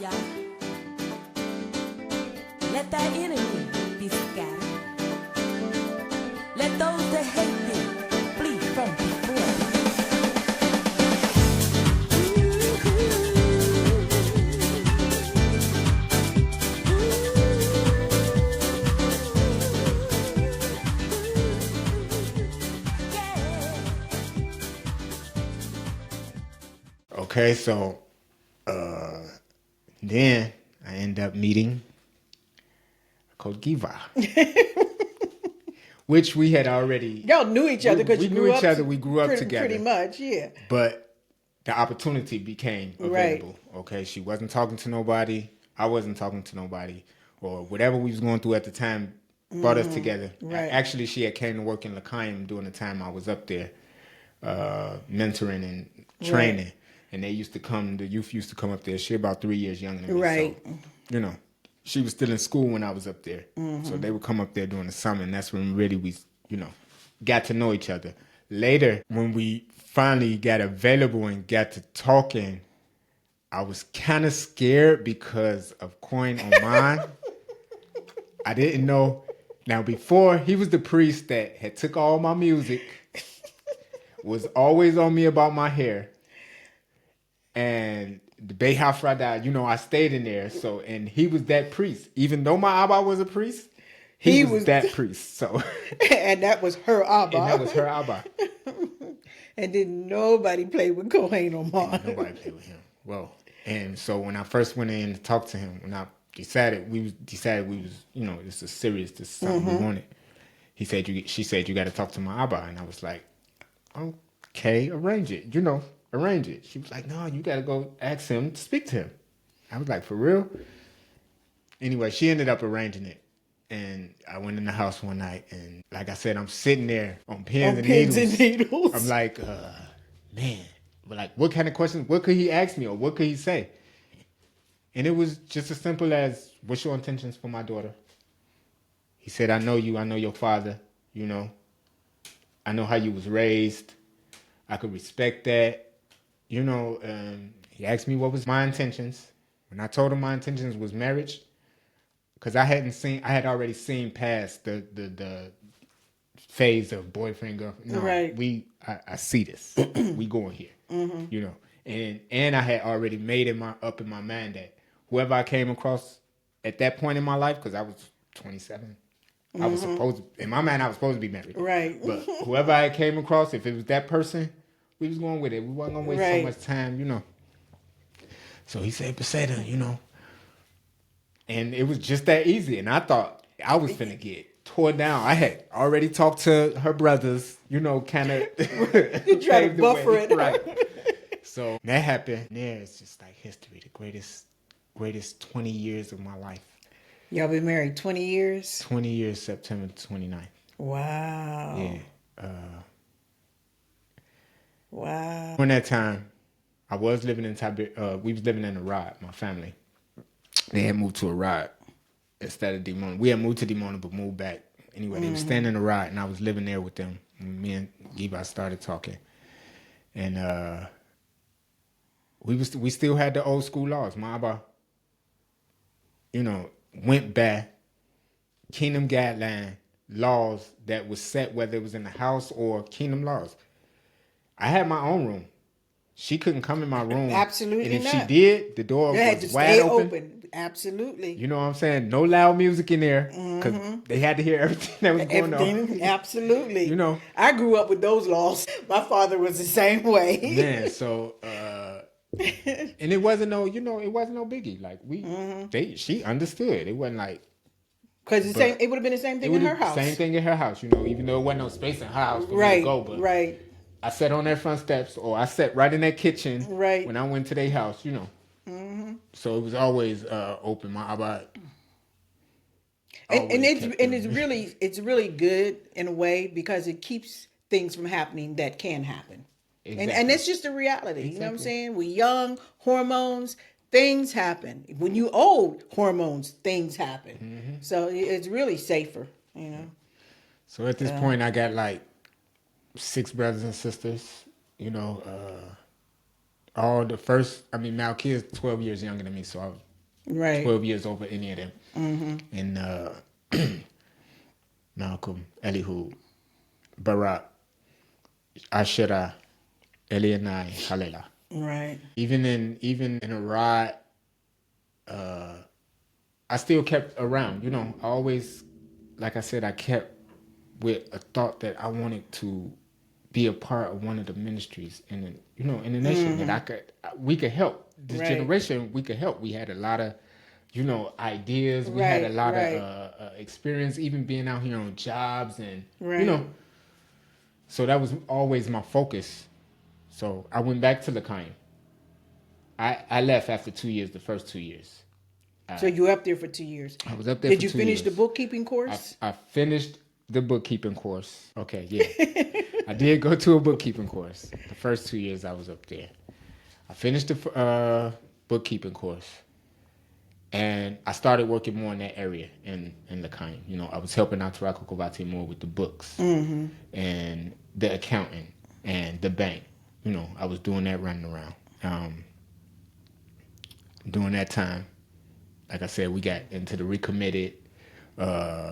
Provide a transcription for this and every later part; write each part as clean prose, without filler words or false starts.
Yah. Let thy enemy be scattered. Let those that hate thee flee from before thee. Okay, so then I end up meeting called Giva, which we had already. Y'all knew each other because we knew each other. We grew up together, pretty much, yeah. But the opportunity became available. Right. Okay, she wasn't talking to nobody. I wasn't talking to nobody, or whatever we was going through at the time brought us together. Right. Actually, she had came to work in L'Chaim during the time I was up there, mentoring and training. Right. And they used to come, the youth used to come up there. She about 3 years younger than me. Right. So, you know, she was still in school when I was up there. So they would come up there during the summer, and that's when really we, you know, got to know each other. Later, when we finally got available and got to talking, I was kind of scared because of Cohane Oman. I didn't know. Now, before, he was the priest that had took all my music, was always on me about my hair. And the Beha Frada, you know, I stayed in there. So, and he was that priest. Even though my abba was a priest, he was that priest. So, and that was her abba. And that was her abba. And then nobody played with Cohane Oman. Nobody played with him. Well, and so when I first went in to talk to him, when I decided we was, you know, this is serious. This is something we wanted. She said, you got to talk to my abba. And I was like, okay, arrange it. You know. Arrange it. She was like, no, you got to go ask him to speak to him. I was like, for real? Anyway, she ended up arranging it. And I went in the house one night, and like I said, I'm sitting there on pins and needles. I'm like, man, but like, what kind of questions, what could he ask me or what could he say? And it was just as simple as, what's your intentions for my daughter? He said, I know you, I know your father, you know. I know how you was raised. I could respect that. You know, he asked me what was my intentions. When I told him my intentions was marriage, because I had already seen past the phase of boyfriend, girlfriend. No, right. I see this. We going here. You know, and I had already made up in my mind that whoever I came across at that point in my life, because I was 27, I was in my mind, I was supposed to be married. Right. But whoever I came across, if it was that person, we was going with it. We wasn't going to waste so much time, you know. So he said, Peseta, you know. And it was just that easy. And I thought I was finna get tore down. I had already talked to her brothers, you know, kind of. You try to buffer it. Right. So that happened. Yeah, it's just like history. The greatest 20 years of my life. Y'all been married 20 years? 20 years, September 29th. Wow. Yeah. Wow. During that time, I was living in we was living in Iraq, my family. They had moved to Iraq instead of Dimona. We had moved to Dimona, but moved back. Anyway, they were staying in Iraq, and I was living there with them. And me and Giba started talking. And we still had the old school laws. My Abba, you know, went by kingdom guideline laws that was set, whether it was in the house or kingdom laws. I had my own room. She couldn't come in my room. Absolutely and if not. she did, the door was wide open. Absolutely. You know what I'm saying? No loud music in there because they had to hear everything that was going on. Absolutely. You know, I grew up with those laws. My father was the same way. Man, so and it wasn't no, you know, it wasn't no biggie. Like she understood. It wasn't like. Because it would have been the same thing in her house. Same thing in her house, you know, even though it wasn't no space in her house for me to go. But right. I sat on that front steps, or I sat right in that kitchen when I went to their house, you know. So it was always open. My Abba. And it's really good in a way because it keeps things from happening that can happen. Exactly. And it's just a reality. Exactly. You know what I'm saying? We young, hormones, things happen. When you old, hormones, things happen. So it's really safer, you know. So at this point, I got like 6 brothers and sisters, you know. Malkia is 12 years younger than me, so Right. 12 years over any of them. And Malcolm, Elihu, Barak, Ashera, Elianai, Halela. Right. Even in a ride, I still kept around. I always, like I said, I kept with a thought that I wanted to be a part of one of the ministries in the nation that we could help this generation. We could help. We had a lot of, ideas. We had a lot of experience, even being out here on jobs and so that was always my focus. So I went back to Cohane. I left after 2 years, the first 2 years. So you were up there for 2 years. I was up there Did for you 2 finish years. the bookkeeping course? I finished the bookkeeping course. Okay, yeah. I did go to a bookkeeping course. The first 2 years I was up there. I finished the bookkeeping course. And I started working more in that area in Cohane. I was helping out Baltimore with the books and the accounting and the bank. I was doing that running around. During that time, like I said, we got into the recommitted.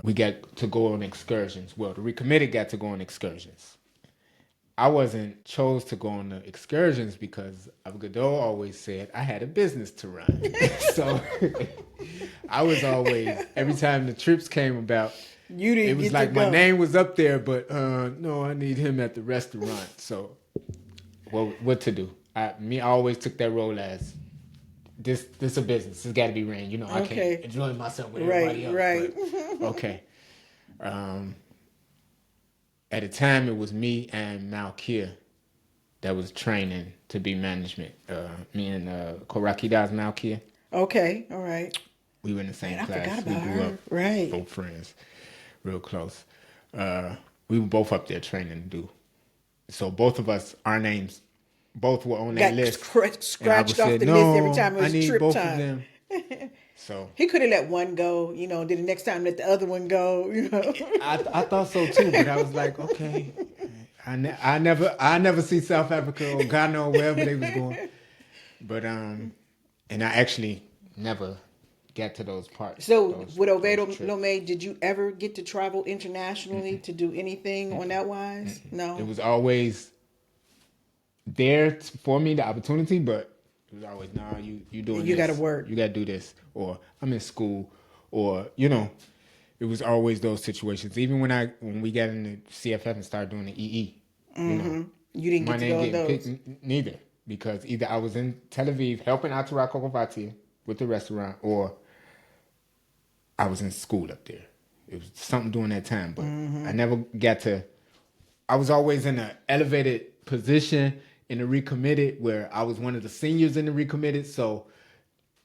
We got to go on excursions. Well, the recommitted got to go on excursions. I wasn't chose to go on the excursions because Abba Gadol always said I had a business to run. So I was always, every time the trips came about, it was like my name was up there, but no, I need him at the restaurant. So what to do? I always took that role as this a business. It's got to be ran. I can't enjoy myself with everybody else. Right. But, okay. At the time, it was me and Malkia that was training to be management. Me and Korakida's Malkia. Okay, all right. We were in the same class. I forgot about we grew her. up, right. Both friends, real close. We were both up there training to do. So both of us, our names, both were on that list. Scratched off the list every time it was trip both time. of them. So he could have let one go, then the next time let the other one go, I thought so too, but I was like, okay. I never see South Africa or Ghana or wherever they was going. But and I actually never got to those parts. So with Oviedo Lome, did you ever get to travel internationally to do anything on that wise? No. It was always there for me, the opportunity, but it was always, you doing this. You got to work. You got to do this. Or I'm in school. Or, it was always those situations. Even when we got into CFF and started doing the EE, you didn't get to go on those. Picked, neither. Because either I was in Tel Aviv helping out to Rokokovati with the restaurant, or I was in school up there. It was something during that time, but I never got to. I was always in an elevated position in the recommitted where I was one of the seniors in the recommitted, so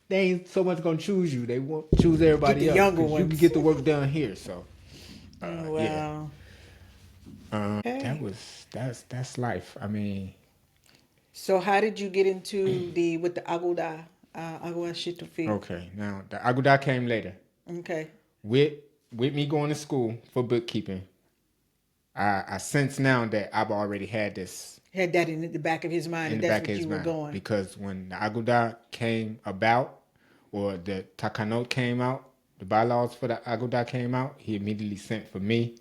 they ain't so much gonna choose you. They won't choose everybody else. Younger ones. You can get the work done here. So, wow. Yeah. That's life. I mean. So how did you get into with the Aguda Shitufi? Okay, now the Aguda came later. Okay. With me going to school for bookkeeping, I sense now that Abba already had this. Had that in the back of his mind, and that's what you were going. Because when the Aguda came about, or the Takanot came out, the bylaws for the Aguda came out, he immediately sent for me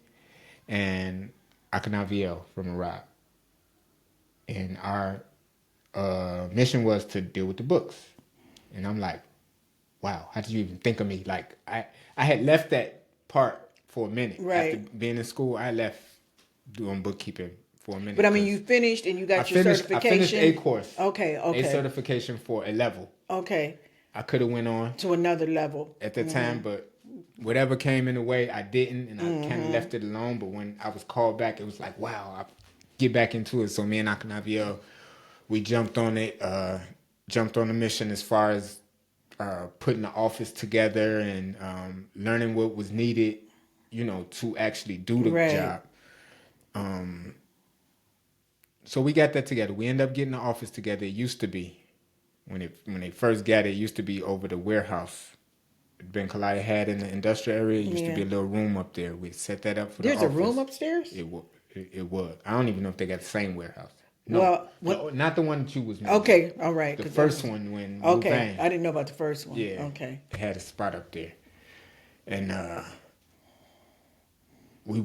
and Ahk Nataniel from Iraq. And our mission was to deal with the books. And I'm like, wow, how did you even think of me? Like, I had left that part for a minute. Right. After being in school, I left doing bookkeeping for a minute. But I mean, you finished and you got your certification. I finished a course. Okay. A certification for a level. Okay. I could have went on to another level at the time, but whatever came in the way, I didn't, and I kind of left it alone. But when I was called back, it was like, wow, I get back into it. So me and Ahk Nataniel, we jumped on it, jumped on the mission as far as putting the office together and learning what was needed, to actually do the job. So we got that together. We ended up getting the office together. It used to be, when they first got it, used to be over the warehouse Ben Kalaya had in the industrial area. It used to be a little room up there. We set that up for the office. There's a room upstairs? It was. I don't even know if they got the same warehouse. No, well, not the one that you was mentioning. okay, all right. The 'cause first one when Okay, Louvain, I didn't know about the first one. yeah, Okay. it had a spot up there, and we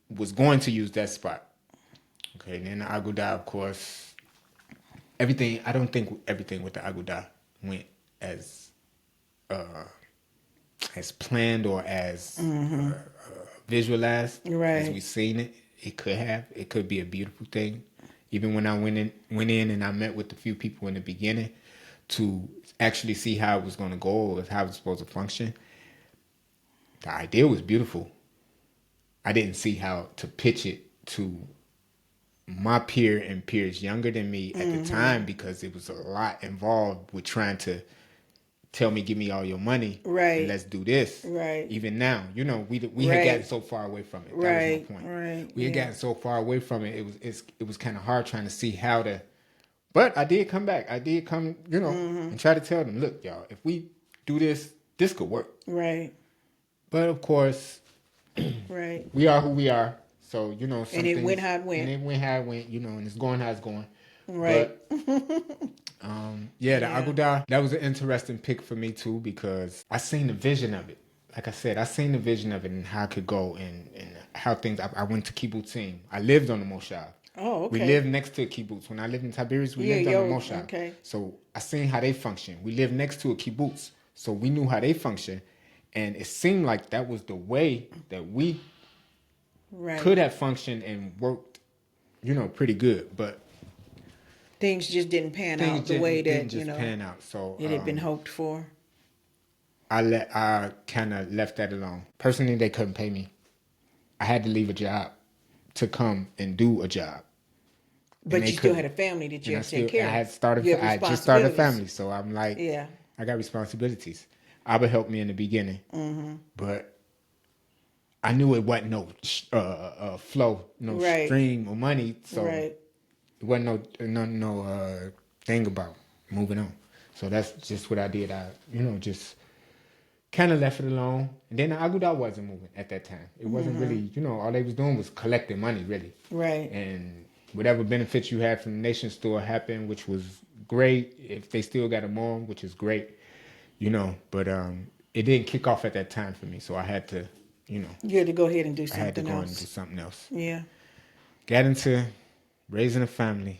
was going to use that spot. Okay, and then the Aguda, of course, everything. I don't think everything with the Aguda went as planned or as visualized as Right. we seen it. It could have. It could be a beautiful thing. Even when I went in and I met with a few people in the beginning to actually see how it was going to go or how it was supposed to function, the idea was beautiful. I didn't see how to pitch it to my peer and peers younger than me at the time because it was a lot involved with trying to tell me, give me all your money, Right. and let's do this. Right. Even now, we Right. had gotten so far away from it. That Right. was my point. Right. We had Yeah. gotten so far away from it. It was kind of hard trying to see how to. But I did come back. I did come, and try to tell them, look, y'all, if we do this, this could work. Right. But of course, Right. we are who we are. So, some And it things- went how it went. And it went how it went, and it's going how it's going. Right. But, the Aguda, that was an interesting pick for me too because I seen the vision of it. Like I said, I seen the vision of it and how it could go and how things. I went to kibbutzim. I lived on the moshav. Oh, okay. We lived next to a kibbutz. When I lived in Tiberias, we lived on the moshav. Okay. So I seen how they function. We lived next to a kibbutz, so we knew how they function, and it seemed like that was the way that we Right. could have functioned and worked, pretty good. But Things just didn't pan things out the way didn't that just pan out. So it had been hoped for. I kind of left that alone. Personally, they couldn't pay me. I had to leave a job to come and do a job. But you still had a family that you had to take care of. I just started a family, so I'm like, Yeah. I got responsibilities. Abba helped me in the beginning, but I knew it wasn't no flow, no Right. stream of money, so Right. it wasn't no thing about moving on. So that's just what I did. I just kind of left it alone. And then the Aguda wasn't moving at that time. It wasn't really, all they was doing was collecting money, really. Right. And whatever benefits you had from the Nation Store happened, which was great. If they still got them on, which is great, But it didn't kick off at that time for me, so I had to, You had to go ahead and do I something had to go else. and do something else. Yeah. Got into raising a family,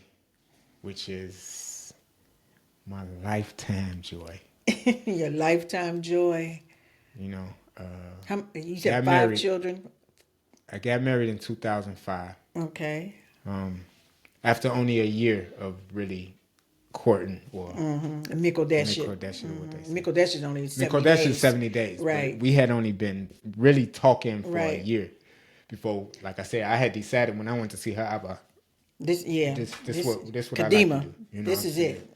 which is my lifetime joy. Your lifetime joy. You said got 5 married. children? I got married in 2005. Okay. After only a year of really courting or Mikodesh. Mikodesh, what they say. Mikodesh is only 70 Mikodesh days. is 70 days. Right. But we had only been really talking for a Right. year before, like I said, I had decided when I went to see her Abba, This what I Kadima. like to do. This is it.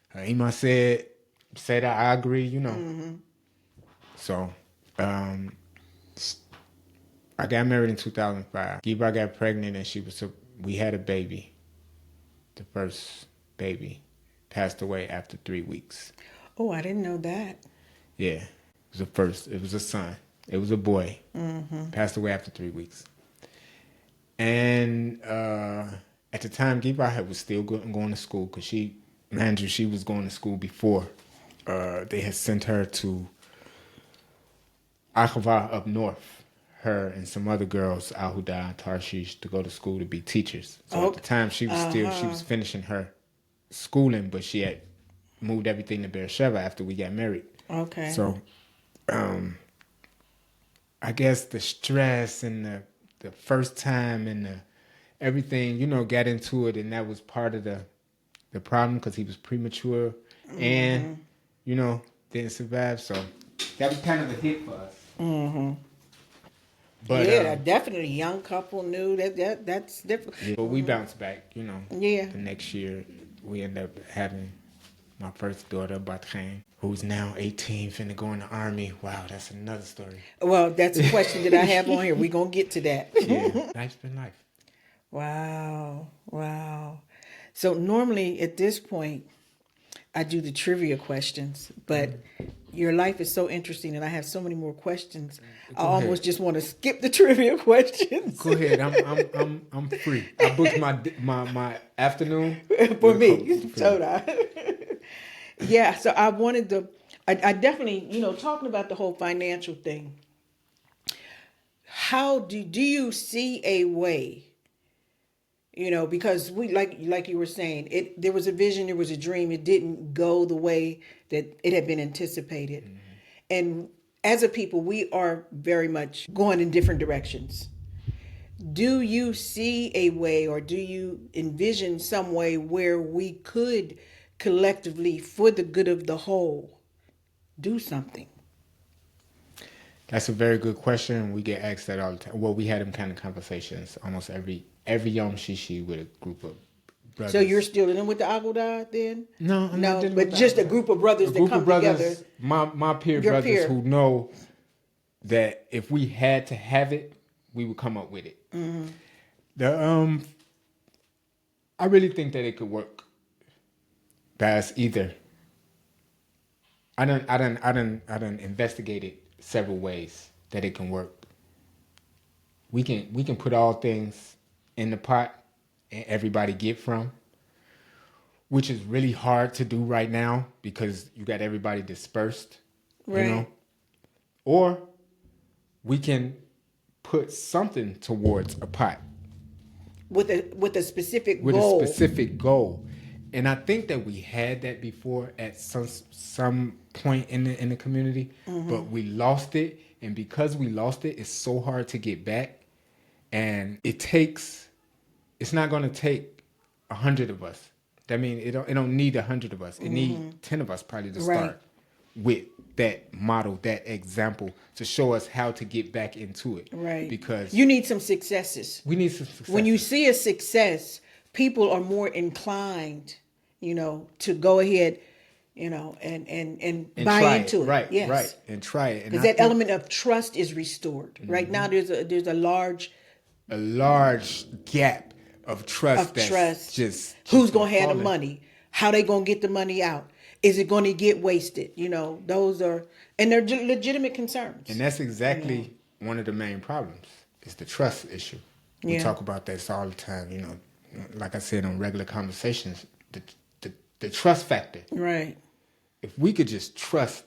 Her Ima said that I agree, So, I got married in 2005. Giba got pregnant and we had a baby. The first baby passed away after 3 weeks. Oh, I didn't know that. Yeah, it was a son. It was a boy. Passed away after 3 weeks. And at the time, Giba was still going to school because she was going to school before they had sent her to Ahk up north. Her and some other girls, Ahuda and Tarshish, to go to school to be teachers. So at the time, she was finishing her schooling, but she had moved everything to Beersheba after we got married. Okay. So, I guess the stress and the first time and everything, got into it, and that was part of the problem because he was premature and, didn't survive. So that was kind of a hit for us. But, definitely. Young couple knew that's different. Yeah, but we bounced back, Yeah. The next year, we ended up having my first daughter, Bacooriyah, who's now 18, finna go in the army. Wow, that's another story. Well, that's a question that I have on here. We're going to get to that. Yeah, life's been life. Wow. So normally at this point, I do the trivia questions, but Your life is so interesting, and I have so many more questions. I ahead. almost just want to skip the trivia questions. Go ahead. I'm free. I booked my afternoon For with a me, couple- so yeah. So I wanted to. I definitely, talking about the whole financial thing. How do you see a way? Because we like you were saying, there was a vision, there was a dream. It didn't go the way that it had been anticipated, and as a people, we are very much going in different directions. Do you see a way, or do you envision some way where we could collectively, for the good of the whole, do something? That's a very good question. We get asked that all the time. Well, we had them kind of conversations almost every Yom Shishi with a group of brothers. So you're still in with the Agudah then? No, I'm not dealing but with just that. a group of brothers A that group come of brothers, together. my peer Your brothers peer. who know that if we had to have it, we would come up with it. I really think that it could work. That's either. I done investigated several ways that it can work. We can put all things in the pot and everybody get from, which is really hard to do right now because you got everybody dispersed, Right. Or we can put something towards a pot With a specific with goal. a specific goal. And I think that we had that before at some point in the community, but we lost it. And because we lost it, it's so hard to get back. And it's not going to take 100 of us. I mean, it don't need 100 of us. It needs 10 of us probably to start with that model, that example, to show us how to get back into it. Right. Because you need some successes. we need some success. When you see a success, people are more inclined, to go ahead, and buy try into it. Right, Yes. right. And try it. Because that element of trust is restored. Right now, there's a large gap of trust. trust. Just Who's gonna have the falling. money? How they gonna get the money out? Is it gonna get wasted? Those are, and they're legitimate concerns. And that's exactly one of the main problems. It's the trust issue. We Yeah. talk about this all the time. Like I said on regular conversations, the trust factor. Right. If we could just trust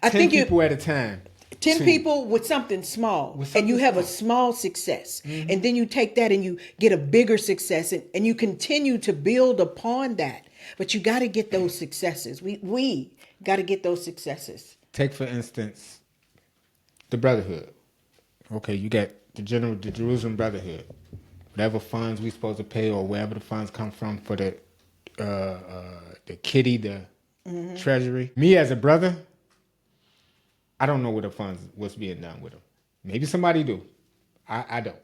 I 10 think people at a time. 10 to- people with something small, With and you something have a small. small success, and then you take that and you get a bigger success, and you continue to build upon that. But you got to get those successes. We got to get those successes. Take, for instance, the Brotherhood. Okay, you got the Jerusalem Brotherhood. Whatever funds we supposed to pay or wherever the funds come from for the kitty, the treasury. Me as a brother, I don't know what's being done with them. Maybe somebody do. I don't.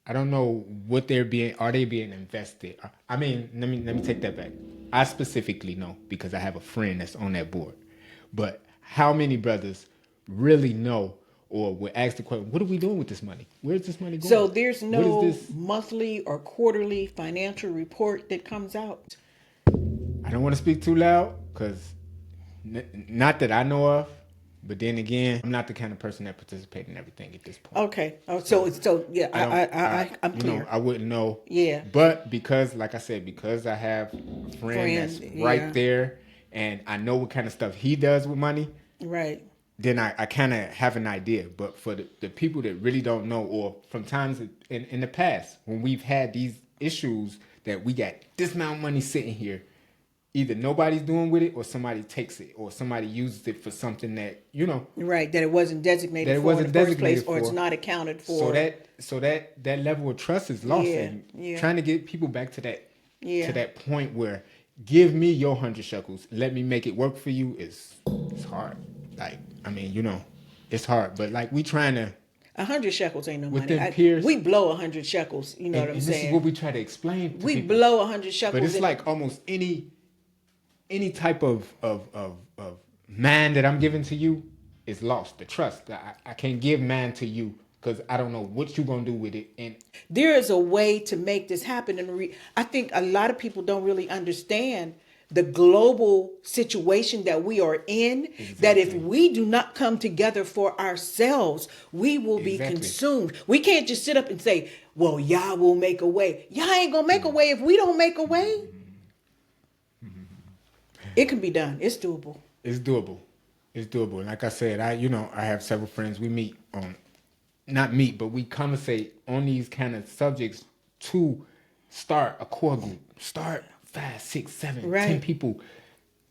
I don't know what are they being invested? I mean, let me take that back. I specifically know because I have a friend that's on that board. But how many brothers really know or would ask the question, what are we doing with this money? Where's this money going? So there's no What is this? monthly or quarterly financial report that comes out. I don't want to speak too loud because not that I know of, but then again, I'm not the kind of person that participates in everything at this point. Okay. Oh, so yeah, I'm clear. I wouldn't know. Yeah. But because, like I said, because I have a friend that's right there, and I know what kind of stuff he does with money, Right. then I kind of have an idea. But for the people that really don't know, or from times in the past when we've had these issues that we got this amount of money sitting here, either nobody's doing with it or somebody takes it or somebody uses it for something that, Right, that it wasn't designated that it for wasn't in the first designated place, or it's for. not accounted for. So that level of trust is lost. Yeah, And yeah. trying to get people back to that Yeah. to that point where give me your 100 shekels, let me make it work for you it's hard. Like, I mean, it's hard. But like we trying to 100 shekels ain't no Within money. peers. We blow 100 shekels. You know what I'm and saying? this is what we try to explain to we people. blow 100 shekels. But it's in- like almost any type of man that I'm giving to you is lost. The trust. I can't give man to you because I don't know what you're going to do with it. And there is a way to make this happen. And I think a lot of people don't really understand the global situation that we are in, that if we do not come together for ourselves, we will be consumed. We can't just sit up and say, well, Yah will make a way. Yah ain't gonna make a way if we don't make a way. It can be done. It's doable. It's doable. It's doable. Like I said, I have several friends. We meet not meet, but we conversate on these kind of subjects to start a core group. Start 5, 6, 7, 10 people.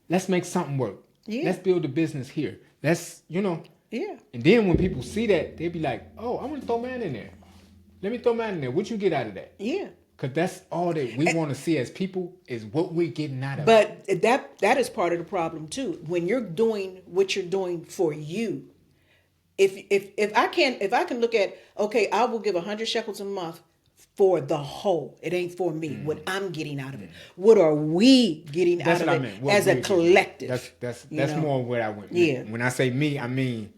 Let's make something work. Yeah. Let's build a business here. Let's, Yeah. And then when people see that, they be like, oh, I want to throw man in there. Let me throw man in there. What you get out of that? Yeah. Because that's all that we want to see as people is what we're getting out of it. But that is part of the problem too. When you're doing what you're doing for you, if I can look at, okay, I will give 100 shekels a month for the whole. It ain't for me. What I'm getting out of it. What are we getting out of it as a collective? That's more where I went. Yeah. When I say me, I mean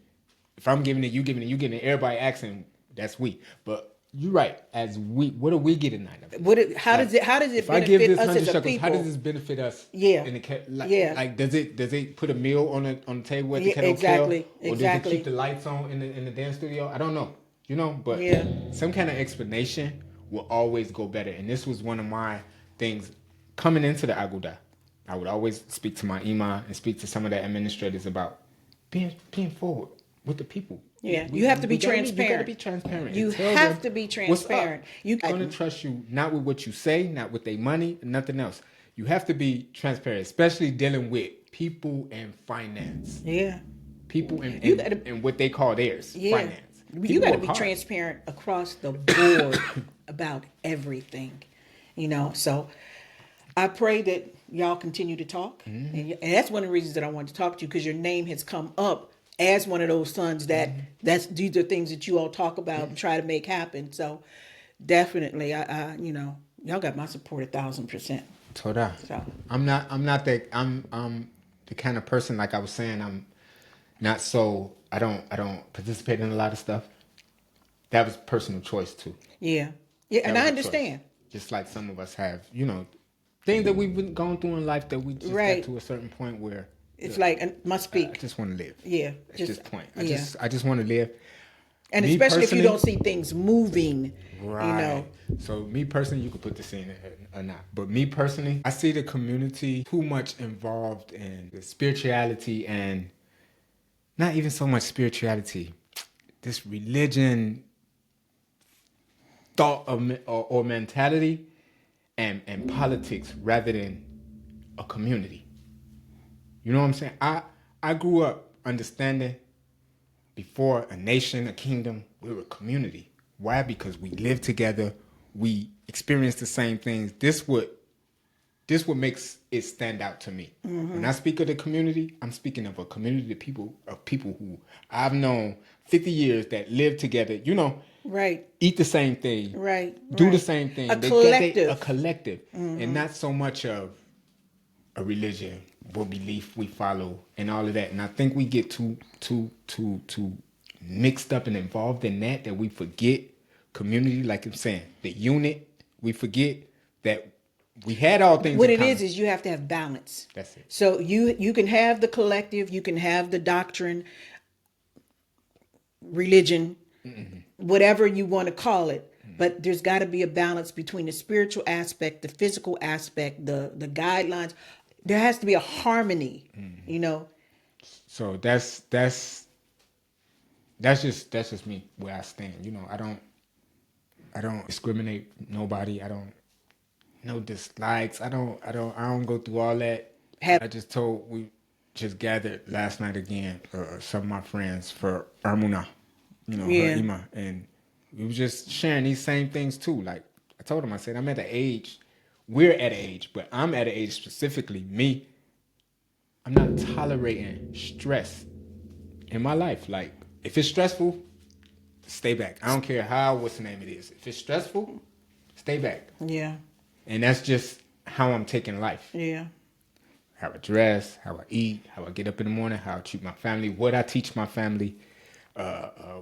if I'm giving it, you giving it. Everybody asking, that's we. But you're right. As we, what are we getting out of it? How does it benefit us as a people? How does this benefit us? Yeah. Like does it put a meal on the table at the kettle? Exactly. Or does it keep the lights on in the dance studio? I don't know. But some kind of explanation will always go better. And this was one of my things coming into the Aguda. I would always speak to my imam and speak to some of the administrators about being forward with the people. Yeah, you have to be transparent. You got to be transparent. You have to be transparent. You're going to trust you not with what you say, not with their money, nothing else. You have to be transparent, especially dealing with people and finance. Yeah. People and what they call theirs, finance. You got to be transparent across the board about everything, So I pray that y'all continue to talk. And that's one of the reasons that I wanted to talk to you, because your name has come up as one of those sons these are things that you all talk about and try to make happen. So definitely, y'all got my support 1,000%. Toda. So I'm the kind of person, like I was saying, I'm not so, I don't participate in a lot of stuff. That was personal choice too. Yeah. Yeah, and I understand. Just like some of us have, things that we've been going through in life that we just got to a certain point where it's like I must speak. I just want to live. Yeah. At this point. I just want to live. And me especially if you don't see things moving, right. So me personally, you could put this in or not. But me personally, I see the community too much involved in the spirituality and not even so much spirituality, this religion thought or mentality and politics rather than a community. You know what I'm saying? I grew up understanding before a nation, a kingdom, we were a community. Why? Because we live together, we experience the same things. This what makes it stand out to me. Mm-hmm. When I speak of the community, I'm speaking of a community of people who I've known 50 years that live together, right. Eat the same thing, right. Do the same thing. A collective. A collective, and not so much of a religion, what belief we follow, and all of that. And I think we get too mixed up and involved in that we forget community. Like I'm saying, the unit. We forget that we had all things. What it is you have to have balance. That's it. So you can have the collective, you can have the doctrine, religion, whatever you want to call it. But there's got to be a balance between the spiritual aspect, the physical aspect, the guidelines. There has to be a harmony, So that's just me where I stand. I don't discriminate nobody. I don't no dislikes. I don't go through all that. We just gathered last night again, some of my friends for Armuna, her Ima, and we were just sharing these same things too. Like I told him, I said, we're at an age, but I'm at an age specifically, me, I'm not tolerating stress in my life. Like if it's stressful, stay back. I don't care what's the name it is. If it's stressful, stay back. Yeah. And that's just how I'm taking life. Yeah. How I dress, how I eat, how I get up in the morning, how I treat my family, what I teach my family,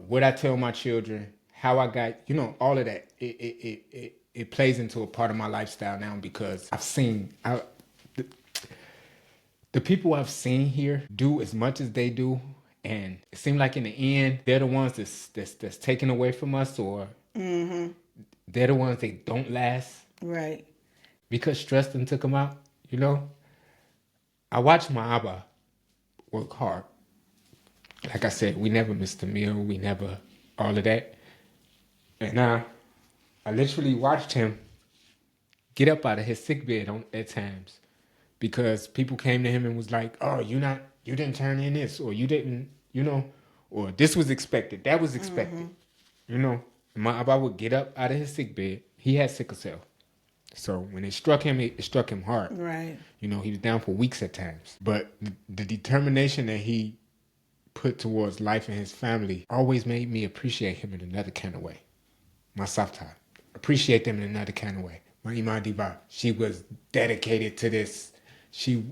what I tell my children, how I got, all of that. It plays into a part of my lifestyle now because I've seen the people I've seen here do as much as they do, and it seems like in the end they're the ones that's taken away from us, or they're the ones that don't last Right. because stress done took them out. You know, I watched my abba work hard. Like I said, we never missed a meal. We never all of that, and I literally watched him get up out of his sick bed at times because people came to him and was like, "Oh, you didn't turn in this, or you didn't, or this was expected, that was expected." My Abba would get up out of his sick bed. He had sickle cell, so when it struck him hard. Right. He was down for weeks at times. But the determination that he put towards life and his family always made me appreciate him in another kind of way. My Safta, appreciate them in another kind of way. My Ima Diva, she was dedicated to this. She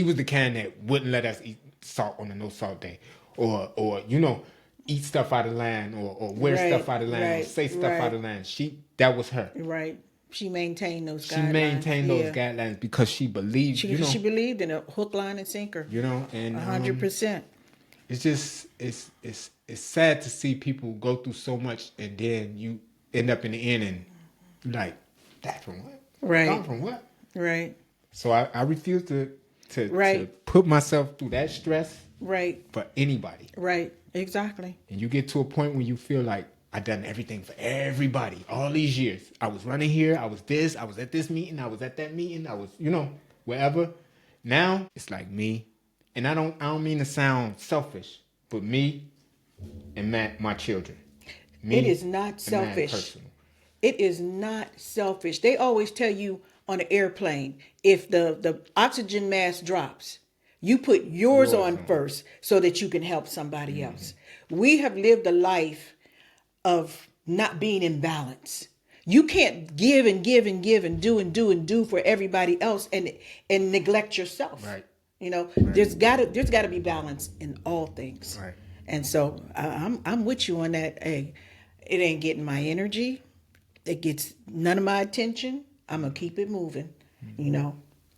was the kind that wouldn't let us eat salt on a no salt day, or eat stuff out of line, or wear stuff out of line, or say stuff out of line. That was her. Right. She maintained those guidelines. She maintained those guidelines because she believed. She believed in a hook, line, and sinker. And 100%. It's just it's sad to see people go through so much and then you end up in the end and you're like, that from what? Right. Gone from what? Right. So I refuse to put myself through that stress. Right. For anybody. Right. Exactly. And you get to a point where you feel like I've done everything for everybody all these years. I was running here. I was this. I was at this meeting. I was at that meeting. I was, wherever. Now it's like me. And I don't mean to sound selfish, but me and my children. Me it is not selfish. It is not selfish. They always tell you on an airplane, if the oxygen mask drops, you put yours on first so that you can help somebody else. We have lived a life of not being in balance. You can't give and give and give and do for everybody else and neglect yourself. Right. There's gotta be balance in all things. Right. And so I'm with you on that. Hey, it ain't getting my energy. It gets none of my attention. I'm gonna keep it moving.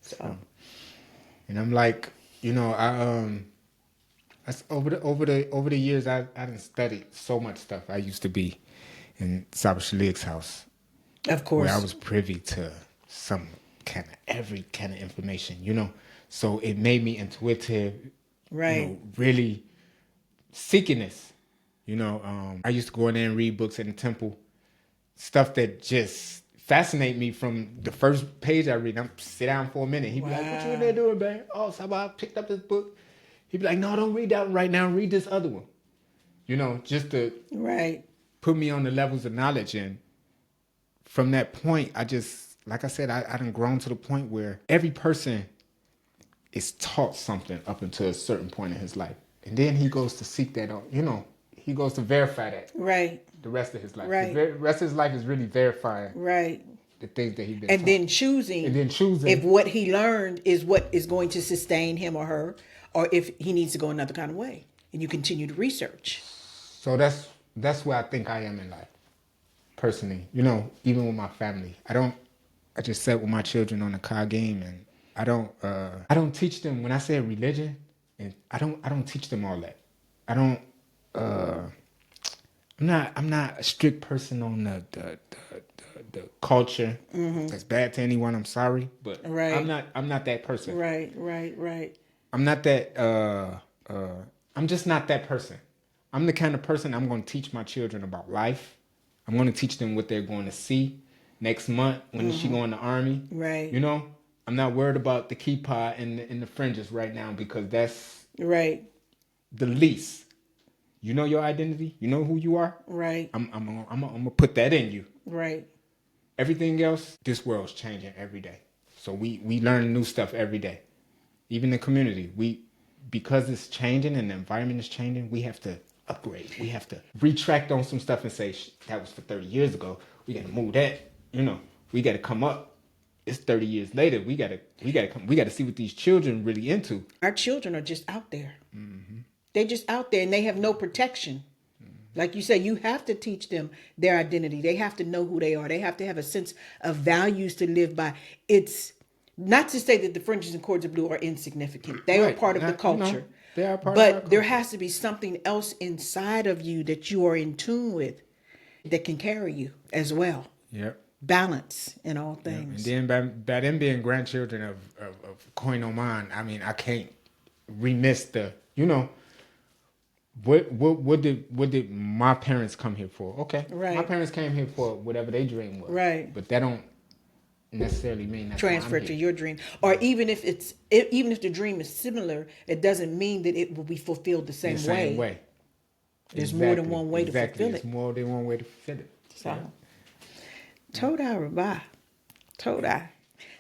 So. And I'm like, over the years, I done studied so much stuff. I used to be in Saba Shalik's house, of course, where I was privy to some every kind of information. So it made me intuitive, right? Really seeking this. I used to go in there and read books in the temple, stuff that just fascinate me from the first page I read. I'm sit down for a minute. He'd be like, "What you in there doing, man?" "Oh, so I picked up this book." He'd be like, "No, don't read that one right now. Read this other one." Just to put me on the levels of knowledge. And from that point, I just, like I said, I done grown to the point where every person is taught something up until a certain point in his life. And then he goes to seek that out. He goes to verify that. Right. The rest of his life. Right. The rest of his life is really verifying. Right. The things that he's been and taught. then choosing if what he learned is what is going to sustain him or her, or if he needs to go another kind of way. And you continue to research. So that's where I think I am in life, personally. Even with my family, I just sat with my children on the car game, and I don't teach them. When I say religion, and I don't teach them all that. I'm not a strict person on the culture. That's bad to anyone. I'm sorry, but I'm not that person. Right. I'm not that. I'm just not that person. I'm the kind of person I'm going to teach my children about life. I'm going to teach them what they're going to see next month when she go in the army. Right. I'm not worried about the kifar and the fringes right now because that's right. The least. You know your identity. You know who you are. Right. I'm gonna put that in you. Right. Everything else, this world's changing every day. So we learn new stuff every day. Even the community, because it's changing and the environment is changing, we have to upgrade. We have to retract on some stuff and say that was for 30 years ago. We got to move that. We got to come up. It's 30 years later. We got to see what these children really into. Our children are just out there. Mm-hmm. They're just out there and they have no protection. Like you said, you have to teach them their identity. They have to know who they are. They have to have a sense of values to live by. not to say that the fringes and cords of blue are insignificant. They are part of the culture. They are part of but our culture. there has to be something else inside of you that you are in tune with that can carry you as well. Yep. Balance in all things. And then by them being grandchildren of Cohane, I mean, I can't remiss the, what did my parents come here for? Okay. Right. My parents came here for whatever their dream was. Right. But that don't necessarily mean that's transfer to your dream. Or even if the dream is similar, it doesn't mean that it will be fulfilled the same way. There's more than one way to fulfill it. There's more than one way to fulfill it. So, Toda Rabah. Toda.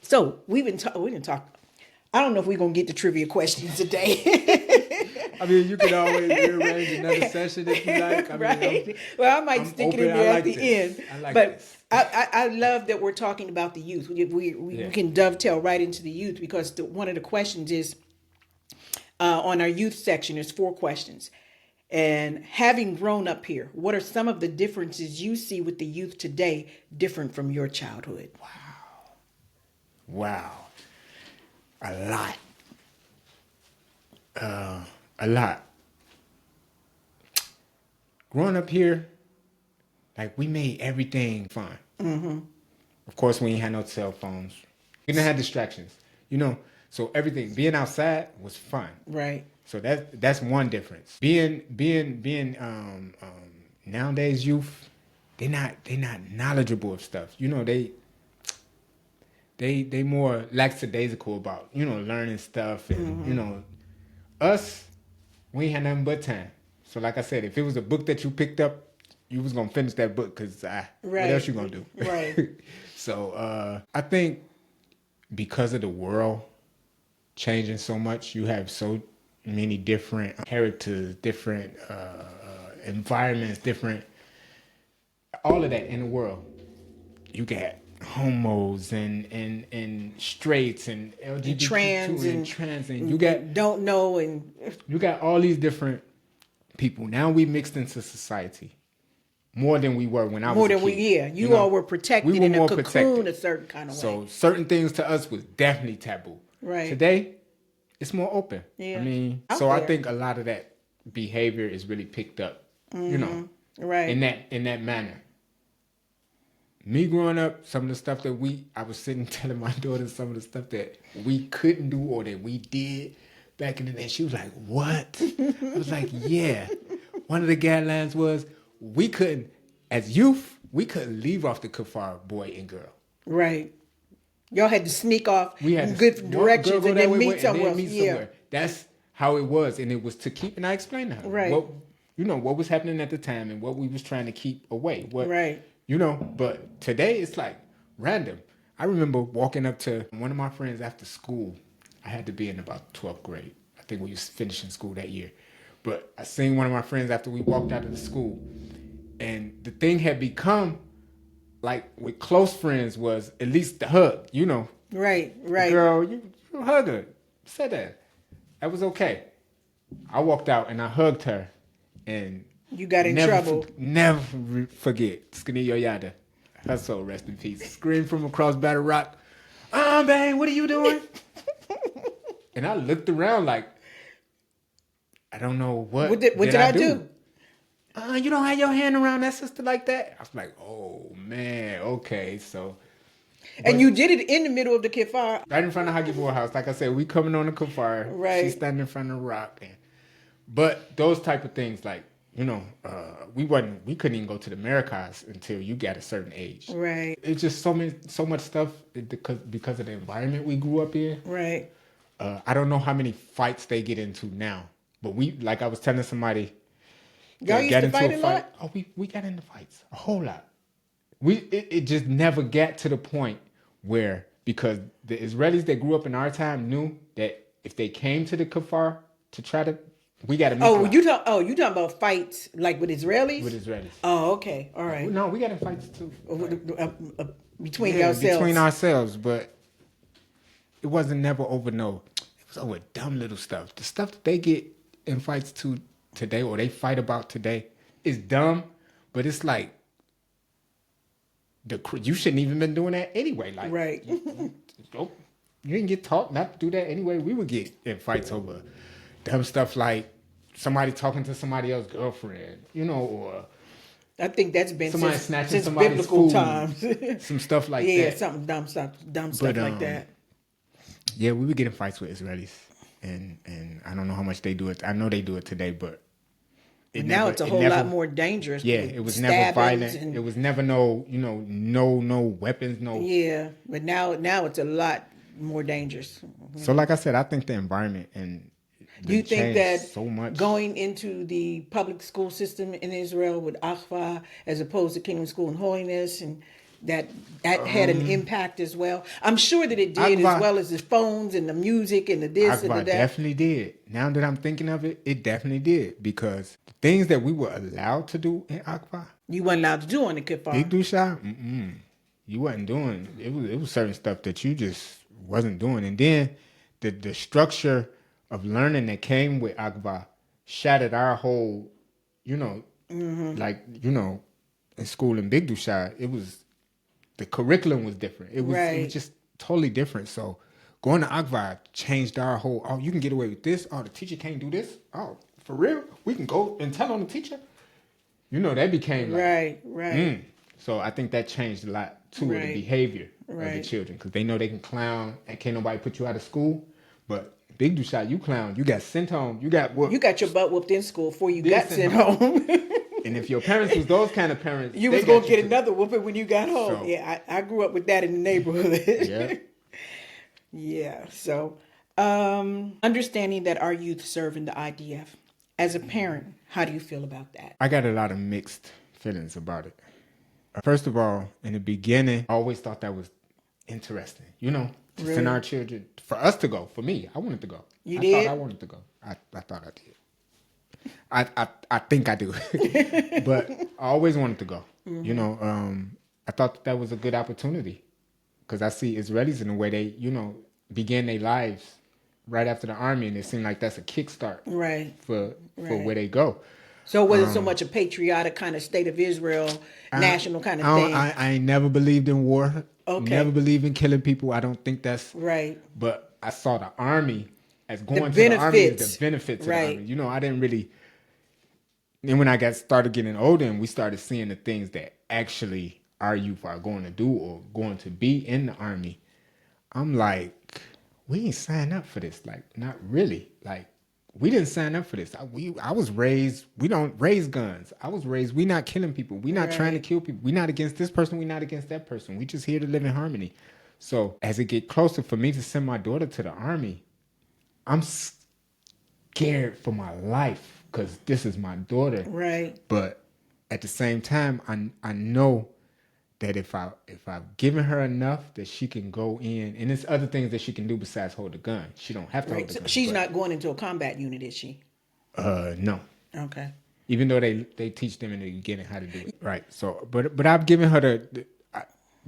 So we didn't talk. I don't know if we're gonna get to trivia questions today. I mean, you can always rearrange another session if you like. Right. I might stick it in there at the end. I like but this. I love that we're talking about the youth. We can dovetail right into the youth because one of the questions is on our youth section. There's 4 questions. And having grown up here, what are some of the differences you see with the youth today different from your childhood? Wow. A lot. Growing up here, like, we made everything fun. Mm-hmm. Of course, we ain't had no cell phones. We didn't have distractions, So everything, being outside was fun. Right. So that's one difference. Being nowadays youth, they're not knowledgeable of stuff. They more lackadaisical about learning stuff and us, we ain't had nothing but time. So like I said, if it was a book that you picked up, you was gonna finish that book because what else you gonna do? Right. So I think because of the world changing so much, you have so many different characters, different environments, different all of that in the world. You got homos and straights and LGBTQ and trans and you got don't know and you got all these different people. Now we mixed into society more than we were when I was a kid. You all were protected in a cocoon a certain kind of way. So certain things to us was definitely taboo. Right. Today, it's more open. Yeah. I mean, I think a lot of that behavior is really picked up, right. in that manner. Me growing up, some of the stuff that I was sitting telling my daughter some of the stuff that we couldn't do or that we did back in the day. She was like, "What?" I was like, "Yeah." One of the guidelines was we couldn't, as youth, we couldn't leave off the kifar boy and girl. Right. Y'all had to sneak off we had good directions and then meet somewhere. Somewhere. That's how it was, and it was to keep. And I explained to her, right? What was happening at the time and what we was trying to keep away. Right. But today it's like random. I remember walking up to one of my friends after school. I had to be in about 12th grade. I think we was finishing school that year. But I seen one of my friends after we walked out of the school. And the thing had become, like with close friends, was at least the hug, Right. Girl, you hug her. Said that. That was okay. I walked out and I hugged her. And you got in trouble. Never forget. Skinny Yoyada. Her soul, rest in peace. Screamed from across Battle Rock. Bang, what are you doing? And I looked around like, I don't know what did I do? You don't have your hand around that sister like that? I was like, oh, man, okay, so. And you did it in the middle of the kifar. Right in front of Hagibor house. Like I said, we coming on the kifar. Right. She's standing in front of the rock. But those type of things, like, we couldn't even go to the Americas until you got a certain age. Right. It's just so much stuff because of the environment we grew up in. Right. I don't know how many fights they get into now, but like I was telling somebody, y'all used to fight a lot? Oh, we got into fights a whole lot. It just never got to the point where, because the Israelis that grew up in our time knew that if they came to the kifar to try to, we got to meet. You talking about fights like with Israelis? With Israelis. Oh, okay, all right. No, we got in fights too. Between ourselves. Between ourselves, but it wasn't never over no. It was over dumb little stuff. The stuff that they get in fights to today, or they fight about today, is dumb, but it's like you shouldn't even been doing that anyway. Like, right. you didn't get taught not to do that anyway. We would get in fights over dumb stuff like somebody talking to somebody else's girlfriend, or I think that's been somebody since, snatching since somebody's biblical food, times. some stuff like yeah, that. something dumb stuff like that. Yeah, we would get in fights with Israelis, and I don't know how much they do it. I know they do it today, but now it's a whole lot more dangerous. Yeah, it was never violent. It was never no weapons, no. Yeah, but now it's a lot more dangerous. So, like I said, I think the environment and you think that so much going into the public school system in Israel with Ahk as opposed to Kingdom School and Holiness, and that had an impact as well? I'm sure that it did, as well as the phones and the music and the this and the that. Definitely did. Now that I'm thinking of it, it definitely did, because the things that we were allowed to do in Ahk, you weren't allowed to do on the kifar. Big Dusha, you wasn't doing. It was certain stuff that you just wasn't doing, and then the structure of learning that came with Ahk shattered our whole, in school in Big Dusha, it was. The curriculum was different. It was just totally different. So going to Ahk changed our whole, you can get away with this. Oh, the teacher can't do this. Oh, for real? We can go and tell on the teacher? That became like... Right. So I think that changed a lot, too, of the behavior of the children. Because they know they can clown and can't nobody put you out of school. But Big Dusha, you clown. You got sent home. You got whooped. You got your butt whooped in school before you got sent home. And if your parents was those kind of parents, you was going to get another whooping when you got home. So, yeah, I grew up with that in the neighborhood. Yeah. Yeah. So, understanding that our youth serve in the IDF. As a parent, how do you feel about that? I got a lot of mixed feelings about it. First of all, in the beginning, I always thought that was interesting. To send our children, for us to go. For me, I wanted to go. I did? Thought I wanted to go. I thought I did. I think I do, but I always wanted to go. I thought that was a good opportunity, because I see Israelis in the way they, began their lives right after the army, and it seemed like that's a kickstart, for where they go. So it wasn't so much a patriotic kind of state of Israel, national kind of thing. I ain't never believed in war. Okay. Never believed in killing people. I don't think that's right. But I saw the army as going to the army as the benefits of the army. I didn't really. And when I started getting older and we started seeing the things that actually our youth are going to do or going to be in the army, I'm like, we ain't signed up for this. Like, not really. Like, we didn't sign up for this. I was raised, we don't raise guns. I was raised, we not killing people. We not trying to kill people. We not against this person. We not against that person. We just here to live in harmony. So as it get closer for me to send my daughter to the army, I'm scared for my life, because this is my daughter. Right. But at the same time, I know that if I've given her enough that she can go in, and there's other things that she can do besides hold a gun. She don't have to hold a gun. She's not going into a combat unit, is she? No. Okay. Even though they teach them in the beginning how to do it. Right. So, but I've given her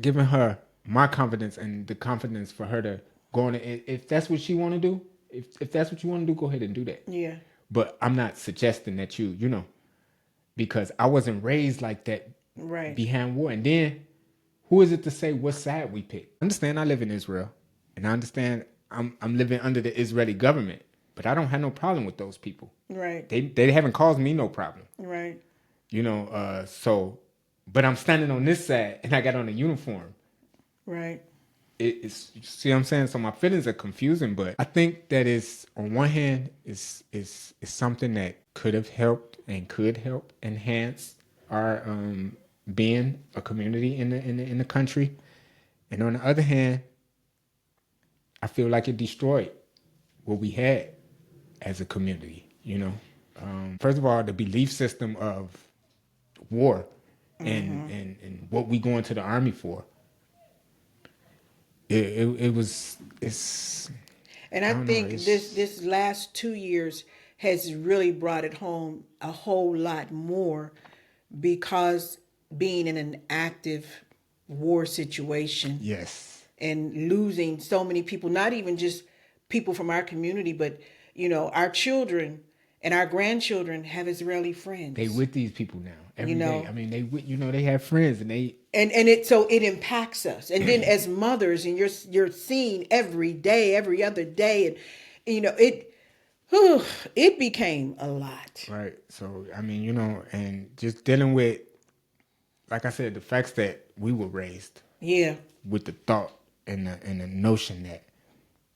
given her my confidence and the confidence for her to go on. If that's what she want to do, if that's what you want to do, go ahead and do that. Yeah. But I'm not suggesting that because I wasn't raised like that behind war. And then who is it to say what side we pick? I understand I live in Israel, and I understand I'm living under the Israeli government, but I don't have no problem with those people. Right. They haven't caused me no problem. Right. So, but I'm standing on this side and I got on a uniform. Right. It's, you see what I'm saying? So my feelings are confusing, but I think that is, on one hand, is something that could have helped and could help enhance our being a community in the country. And on the other hand, I feel like it destroyed what we had as a community, First of all, the belief system of war and what we go into the army for. It's and I think this last 2 years has really brought it home a whole lot more, because being in an active war situation, yes, and losing so many people, not even just people from our community, but our children And our grandchildren have Israeli friends. They with these people now every You know. day. I mean, they have friends, and they and it impacts us. And then as mothers, and you're seeing every day, every other day, and it became a lot. right. So I mean, and just dealing with, like I said, the facts that we were raised Yeah. with the thought and the notion that,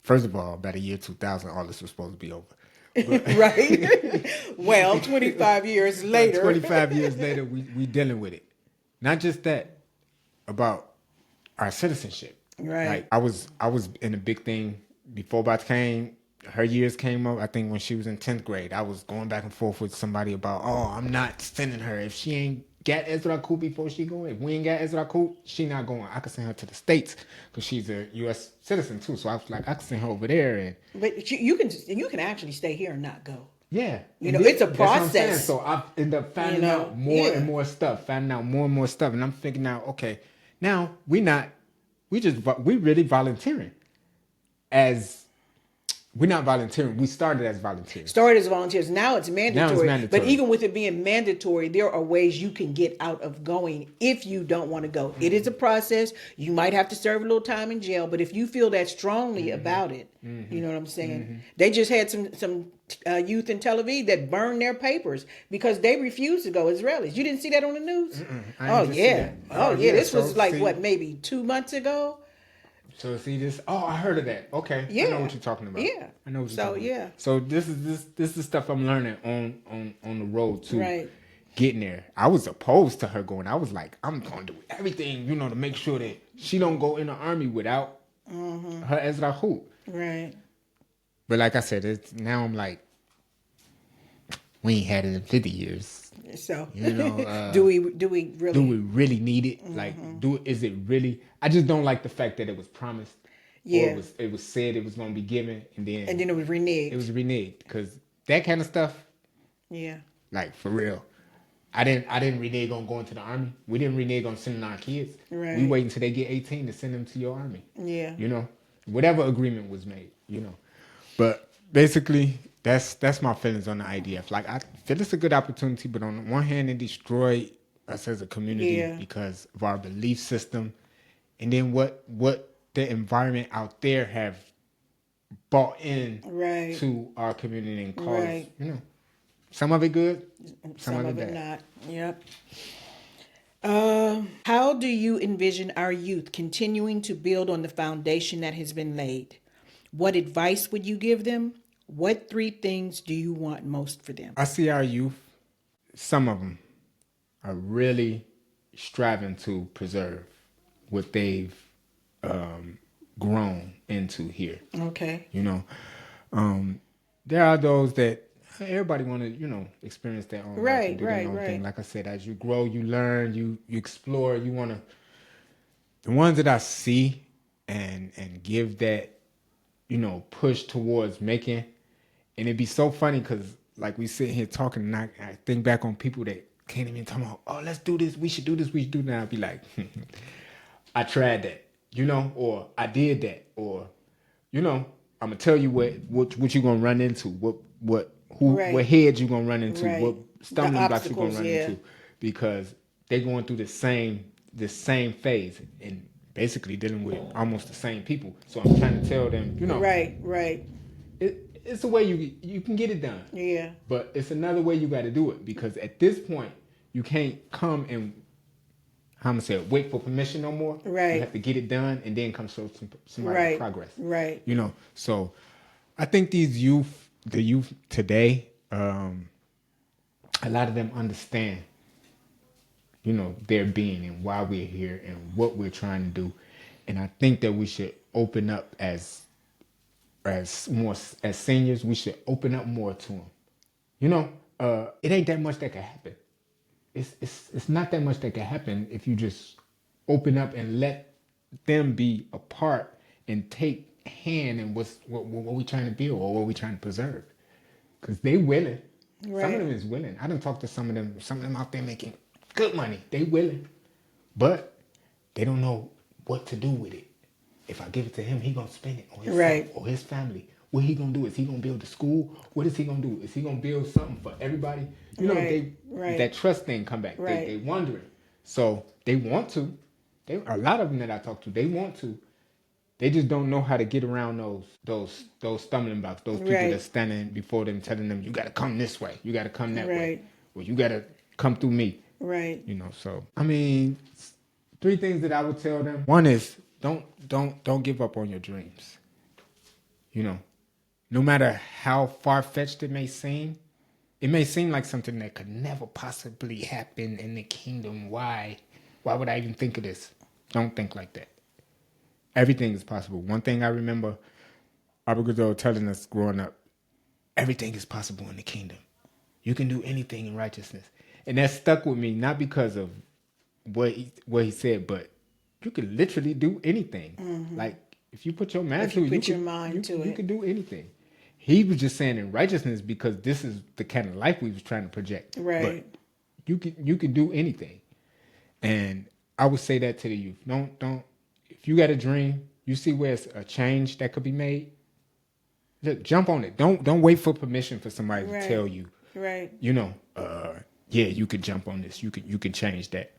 first of all, by the year 2000, all this was supposed to be over. But, Right. Well, 25 years later. 25 years later, we dealing with it. Not just that, about our citizenship. Right. Like I was in a big thing before Bats came. Her years came up. I think when she was in 10th grade, I was going back and forth with somebody about, I'm not sending her. If she ain't got Ezra Coop before she going, if we ain't got Ezra Coop, she not going. I could send her to the States because she's a U.S. citizen too. So I was like, I could send her over there. But you can actually stay here and not go. Yeah. It's a That's what I'm saying. process. So I end up finding out more and more stuff, and I'm thinking now, okay, now we really volunteering we're not volunteering. We started as volunteers. Now it's mandatory. But even with it being mandatory, there are ways you can get out of going if you don't want to go. Mm-hmm. It is a process. You might have to serve a little time in jail, but if you feel that strongly about it, you know what I'm saying? Mm-hmm. They just had some youth in Tel Aviv that burned their papers because they refused to go. Israelis. You didn't see that on the news? Oh yeah. This was maybe 2 months ago. So see this? Oh, I heard of that. Okay, yeah. I know what you're talking about. Yeah, I know what you're talking about. So this is stuff I'm learning on the road to right. getting there. I was opposed to her going. I was like, I'm gonna do everything, to make sure that she don't go in the army without her Ezra Hoop. Right. But like I said, now I'm like, we ain't had it in 50 years. So do we really need it? Like, is it really? I just don't like the fact that it was promised. Yeah, or it was said it was going to be given, and then it was reneged. It was reneged because that kind of stuff. Yeah, like for real. I didn't renege on going to the army. We didn't renege on sending our kids. Right. We wait until they get 18 to send them to your army. Yeah. Whatever agreement was made. But basically, that's my feelings on the IDF. Like, I feel it's a good opportunity, but on one hand, it destroyed us as a community because of our belief system, and then what the environment out there have bought in to our community and caused. Some of it good, some of it bad. Not. Yep. How do you envision our youth continuing to build on the foundation that has been laid? What advice would you give them? What 3 things do you want most for them? I see our youth, some of them are really striving to preserve what they've grown into here. Okay. There are those that everybody want to, experience their own life and do their own thing. Like I said, as you grow, you learn, you explore, you want to. The ones that I see and give that, push towards making. And it'd be so funny because, like, we sit here talking, and I think back on people that can't even talk about, oh, let's do this, we should do this, we should do that. I'd be like, I tried that, or I did that, or, I'm going to tell you what you're going to run into, what heads you're going to run into, what stumbling blocks you're going to run into, because they're going through the same phase and basically dealing with almost the same people. So I'm trying to tell them, Right. It's a way you can get it done. Yeah. But it's another way you got to do it, because at this point you can't come and wait for permission no more. Right. You have to get it done and then come show somebody progress. Right. So I think the youth today, a lot of them understand, their being and why we're here and what we're trying to do. And I think that we should open up as seniors, we should open up more to them. It ain't that much that can happen. It's not that much that can happen if you just open up and let them be a part and take hand in what we trying to build or what we trying to preserve. Because they willing. Right. Some of them is willing. I done talked to some of them out there making good money. They willing. But they don't know what to do with it. If I give it to him, he gonna spend it on himself or his family What he gonna do? Is he gonna build a school? What is he gonna do? Is he gonna build something for everybody? You know, that trust thing come back. Right. They wondering. So they want to. A lot of them that I talk to, they want to. They just don't know how to get around those stumbling blocks. Those people that's standing before them, telling them, "You got to come this way. You got to come that way. Or you got to come through me." Right. You know. So I mean, 3 things that I would tell them. One is don't give up on your dreams. You know, no matter how far-fetched it may seem like something that could never possibly happen in the kingdom. Why would I even think of this? Don't think like that. Everything is possible. One thing I remember Abba telling us growing up, everything is possible in the kingdom. You can do anything in righteousness. And that stuck with me, not because of what he said, but you can literally do anything. Mm-hmm. Like, if you put your mind to it, you can do anything. He was just saying in righteousness because this is the kind of life we was trying to project. Right. But you can do anything. And I would say that to the youth. Don't if you got a dream, you see where it's a change that could be made, look, jump on it. Don't wait for permission for somebody to tell you. Right. You know, yeah, you could jump on this. You can change that.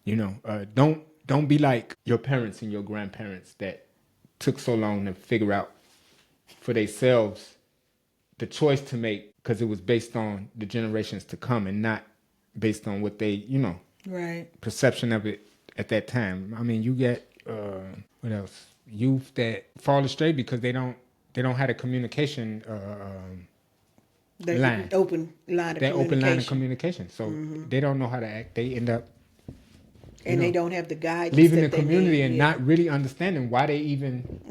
You know, don't be like your parents and your grandparents that took so long to figure out for themselves the choice to make because it was based on the generations to come and not based on what they, you know, perception of it at that time. I mean, you get what else? Youth that fall astray because they don't have a communication line. Open line of communication. So they don't know how to act. They end up they don't have the guidance. Leaving the community and not really understanding why they even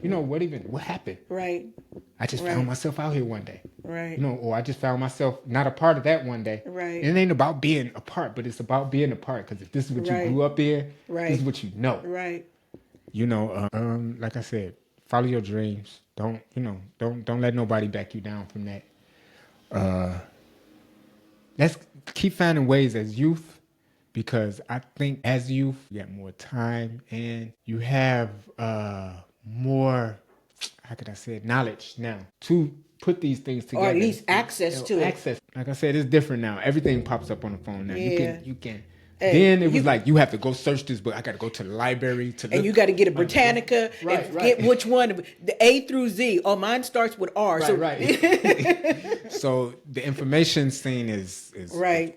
you know, what happened. Right. I just found myself out here one day. Right. You know, or I just found myself not a part of that one day. Right. And it ain't about being a part, but it's about being a part. Because if this is what you grew up in, this is what you know. Right. You know, like I said, follow your dreams. Don't let nobody back you down from that. Let's keep finding ways as youth, because I think as youth, you got more time and you have more, how could I say it, knowledge now to put these things together. Or at least access to it. Like I said, it's different now. Everything pops up on the phone now. Yeah. You can. Then it was like, you have to go search this book. I got to go to the library to look. And you got to get a Britannica and get which one, the A through Z. Oh, mine starts with R. Right. So the information scene is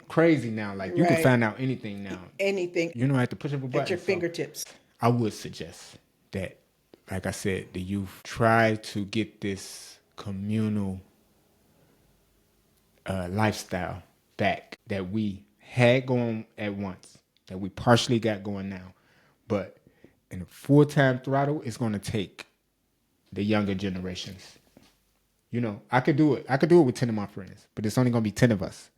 crazy now. Like you can find out anything now. Anything. You don't have to push up a button. At your fingertips. I would suggest that, like I said, the youth try to get this communal lifestyle back that we had going at once, that we partially got going now. But in a full-time throttle, it's going to take the younger generations. You know, I could do it. I could do it with 10 of my friends, but it's only going to be 10 of us.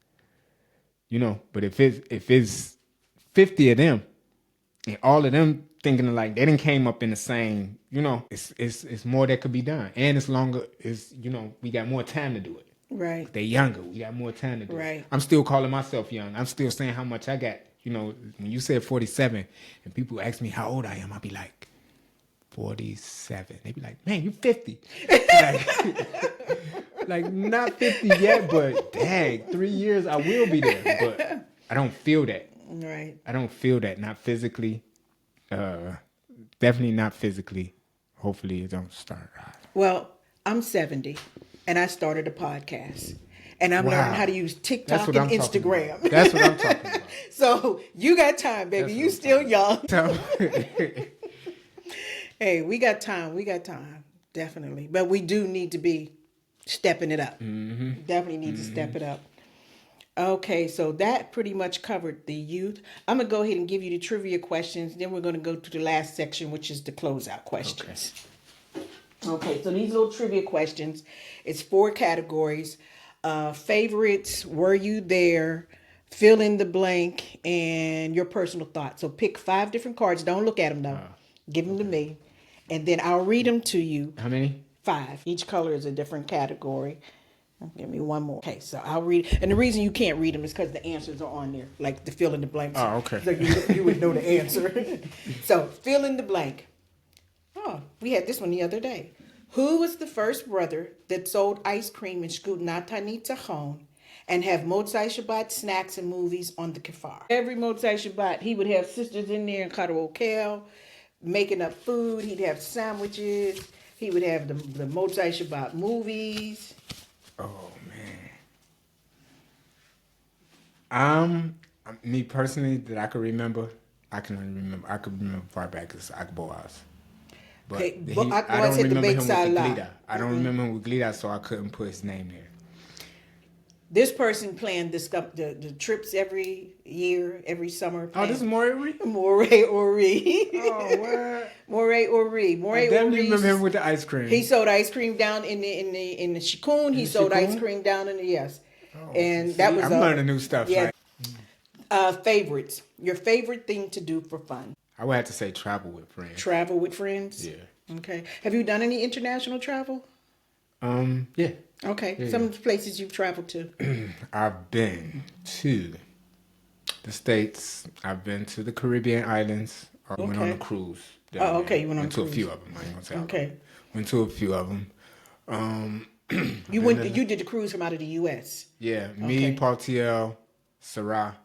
You know, but if it's 50 of them, and all of them thinking like they didn't came up in the same, you know, it's more that could be done. And it's longer, you know, we got more time to do it. Right. They're younger. We got more time to do it. I'm still calling myself young. I'm still saying how much I got. You know, when you said 47 and people ask me how old I am, I'll be like, 47. They be like, man, you 50. like not 50 yet, but dang, 3 years I will be there. But I don't feel that. Right. I don't feel that. Not physically. Definitely not physically. Hopefully it don't start. Well, I'm 70. And I started a podcast. And I'm learning how to use TikTok and Instagram. That's what I'm talking about. So you got time, baby. You still young. Hey, we got time. We got time. Definitely. But we do need to be stepping it up. Mm-hmm. Definitely need to step it up. Okay, so that pretty much covered the youth. I'm going to go ahead and give you the trivia questions. Then we're going to go to the last section, which is the closeout questions. Okay, so these little trivia questions, it's 4 categories. Favorites, were you there, fill in the blank, and your personal thoughts. So pick 5 different cards. Don't look at them, though. Give them to me. And then I'll read them to you. How many? 5. Each color is a different category. Give me one more. Okay, so I'll read. And the reason you can't read them is because the answers are on there, like the fill in the blanks. Oh, okay. So you would know the answer. So fill in the blank. Oh, we had this one the other day. Who was the first brother that sold ice cream in Ahk Nataniel and have Motzai Shabbat snacks and movies on the kifar? Every Motzai Shabbat, he would have sisters in there in Karaoke making up food. He'd have sandwiches. He would have the Motzai Shabbat movies. Oh man. Me personally, that I could remember, I can only remember. I could remember far back as Ahk Boaz. But Okay, I don't remember him with the Salah. Glida. I don't remember him with Glida, so I couldn't put his name there. This person planned the trips every year, every summer. Oh, this is Moray? Moray Ori. Oh, what? Moray Ori. I definitely remember him with the ice cream. He sold ice cream down in the Shikun. He sold ice cream down in the yes. Oh, and see, that was I'm learning new stuff. Yeah. Right? Favorites. Your favorite thing to do for fun. I would have to say travel with friends. Travel with friends? Yeah. Okay. Have you done any international travel? Yeah. Okay. Yeah. Some of the places you've traveled to. I've been to the States. I've been to the Caribbean islands. I went on a cruise. Okay. You went on a to a cruise. few of them. I ain't gonna say all of them. Okay. Went to a few of them. You did the cruise from out of the U.S. Yeah. Me, Paul TL, Sarah,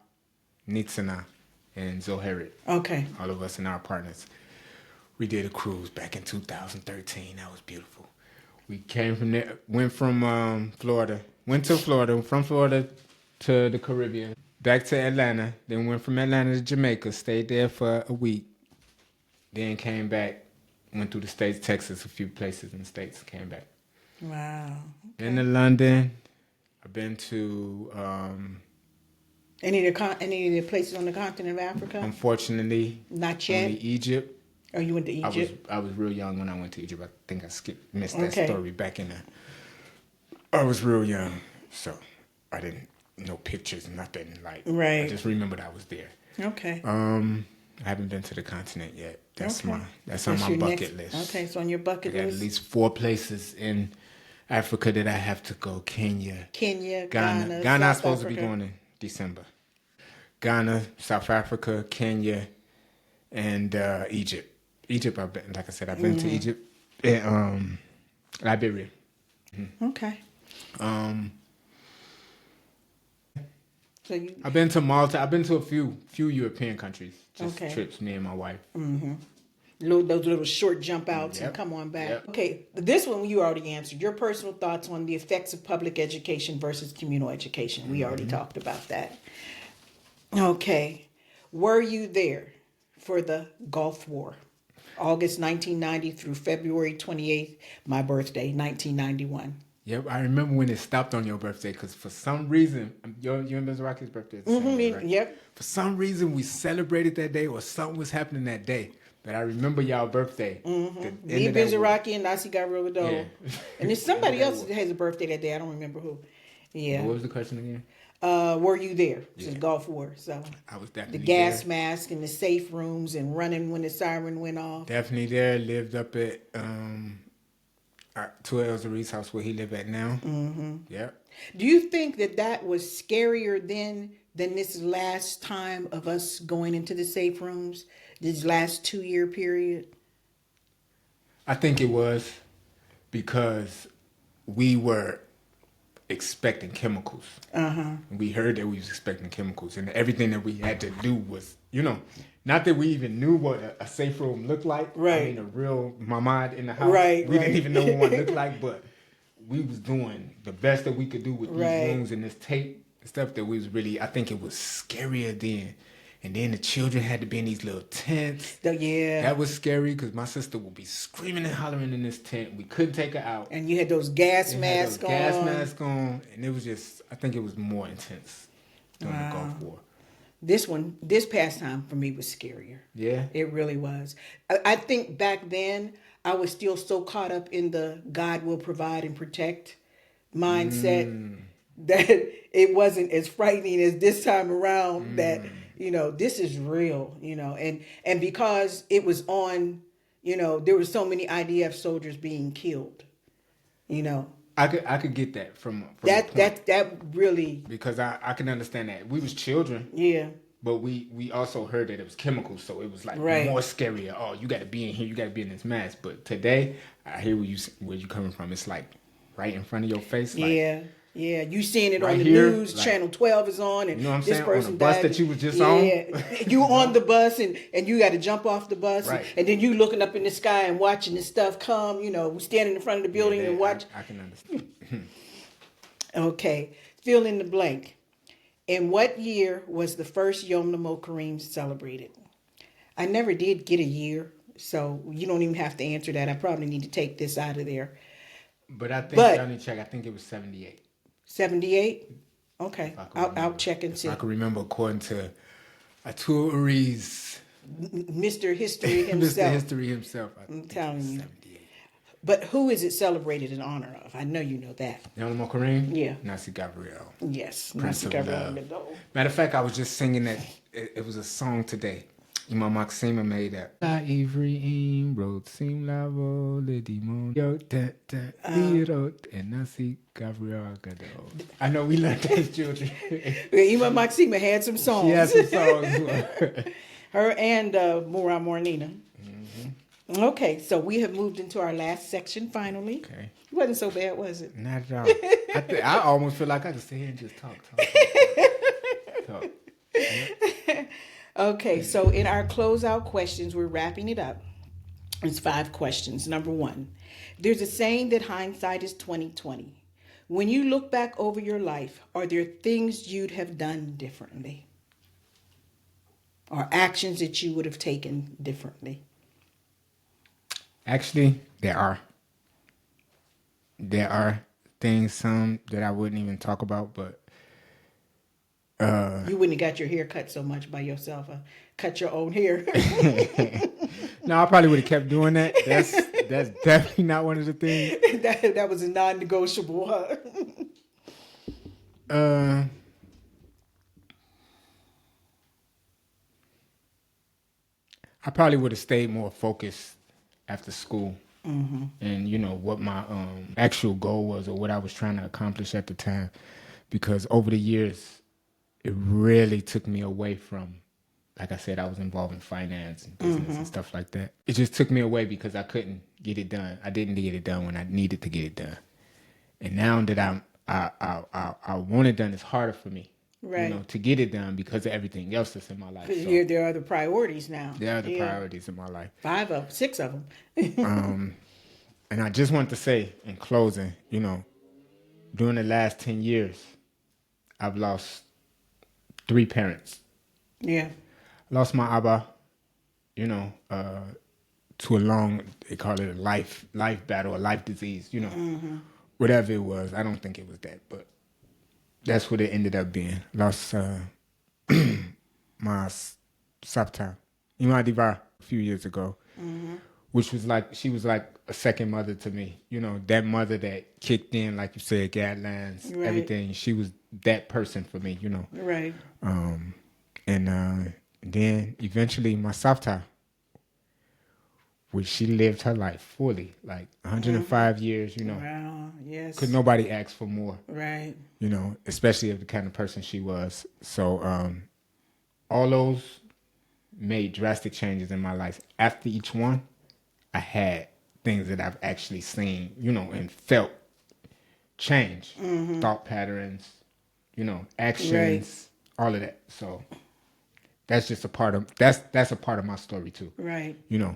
Nitzana, and Zoharit. Okay. All of us and our partners. We did a cruise back in 2013. That was beautiful. We came from there, went from Florida, went to Florida, from Florida to the Caribbean, back to Atlanta, then went from Atlanta to Jamaica, stayed there for a week, then came back, went through the States, Texas, a few places in the States, came back. Wow. Then to London. I've been to Any of the places on the continent of Africa? unfortunately, Not yet. only Egypt. Oh, you went to Egypt? I was real young when I went to Egypt. I think I missed that story back in I was real young, so I didn't know pictures, nothing. Like, Right. I just remembered I was there. Okay. I haven't been to the continent yet. That's on my your bucket list. Okay, so on your bucket I got list. at least 4 places in Africa that I have to go. Kenya, Ghana, I'm South supposed to be Africa. going in December. Ghana, South Africa, Kenya, and Egypt. Egypt, I've been, like I said, I've been to Egypt and Liberia. Okay. So I've been to Malta. I've been to a few European countries. Just Okay. trips, me and my wife. those little short jump outs and Yep. come on back. Yep. Okay, this one you already answered. Your personal thoughts on the effects of public education versus communal education. We already talked about that. Okay. Were you there for the Gulf War? August 1990 through February 28th, my birthday, 1991. Yep, I remember when it stopped on your birthday because for some reason, you and Ms. Rocky's birthday is the same day, right? Yep. For some reason, we celebrated that day or something was happening that day. But I remember y'all birthday. Me, Bizarraki, and Nasi Garodo. Yeah. And there's somebody else that has a birthday that day. I don't remember who. Yeah. What was the question again? Were you there? It's Yeah. the Gulf War. So I was the definitely gas there. mask and the safe rooms and running when the siren went off. Definitely there. Lived up at Tuel Zari's house where he live at now. Yep. Do you think that was scarier then than this last time of us going into the safe rooms? This last 2-year period? I think it was because we were expecting chemicals. We heard that we was expecting chemicals, and everything that we had to do was, not that we even knew what a safe room looked like. Right. I mean, a real mamad in the house. Right, We right. didn't even know what one looked like, but we was doing the best that we could do with these Right. rooms and this tape and stuff that we was really, I think it was scarier then. And then the children had to be in these little tents. Yeah. That was scary because my sister would be screaming and hollering in this tent. We couldn't take her out. And you had those gas They had masks those on. gas mask on, and it was just, I think it was more intense during the Gulf War. This past time for me was scarier. Yeah. It really was. I think back then I was still so caught up in the God will provide and protect mindset that it wasn't as frightening as this time around that, this is real, and because it was on, there were so many IDF soldiers being killed, I could get that from that really, because I can understand that. We was children. yeah. But we also heard that it was chemicals, so it was like Right. more scarier. Oh, you got to be in here. You got to be in this mask. But today, I hear where you coming from. It's like right in front of your face. Like, Yeah. Yeah, you seeing it right on the here, news. like, Channel 12 is on, and you know what I'm this saying? person On the bus died. that you was just on. You on the bus, and you got to jump off the bus, Right. and then you looking up in the sky and watching this stuff come. You know, standing in front of the building and watch. I can understand. Okay, fill in the blank. In what year was the first Yom Kareem celebrated? I never did get a year, so you don't even have to answer that. I probably need to take this out of there. But I think y'all need to check. I think it was 78. 78? Okay, I'll check and see. I can remember according to Aturi's Mr. History himself. Mr. History himself. I'm telling you. 78. But who is it celebrated in honor of? I know you know that. Yom Kareem? Yeah. Nasi Gabriel. Yes. Prince of Gabriel. Matter of fact, I was just singing that. It was a song today. Imam Maxima made that. La Ivri wrote Sim Lavo Le Dimon Yo Lirot and Nasi Gabriel Gado. I know we learned that as children. Imam Maxima had some songs. She had some songs. Her and Mura Mornina. Mm-hmm. Okay, so we have moved into our last section finally. Okay. It wasn't so bad, was it? Not at all. I almost feel like I could sit here and just talk. Yeah. Okay, so in our closeout questions, we're wrapping it up. It's 5 questions. Number 1, there's a saying that hindsight is 20/20. When you look back over your life, are there things you'd have done differently? Or actions that you would have taken differently? Actually, there are. There are things, some that I wouldn't even talk about, but you wouldn't have got your hair cut so much by yourself. Cut your own hair. No, I probably would have kept doing that. That's definitely not one of the things. that was a non-negotiable. I probably would have stayed more focused after school. Mm-hmm. And you know what my actual goal was, or what I was trying to accomplish at the time, because over the years it really took me away from, like I said, I was involved in finance and business and stuff like that. It just took me away because I couldn't get it done. I didn't get it done when I needed to get it done. And now that I want it done, it's harder for me, right, you know, to get it done because of everything else that's in my life. So there are other priorities now. there are other priorities in my life. 6 of them. And I just want to say in closing, you know, during the last 10 years, I've lost 3 parents. Yeah. Lost my abba, you know, to a long, they call it a life battle, a life disease, you know, whatever it was. I don't think it was that, but that's what it ended up being. Lost my Sapta, Imadiva, a few years ago, which was like, she was like a second mother to me. You know, that mother that kicked in, like you said, guidelines, Right. everything. She was that person for me, you know. Right. And then eventually my Sapta, which she lived her life fully, like 105 years, you know. Wow, yes. Could nobody ask for more, Right. you know, especially of the kind of person she was. So all those made drastic changes in my life. After each one, I had things that I've actually seen, you know, and felt change. Thought patterns, you know, actions, all of that. So that's just a part of, that's a part of my story too. Right. You know,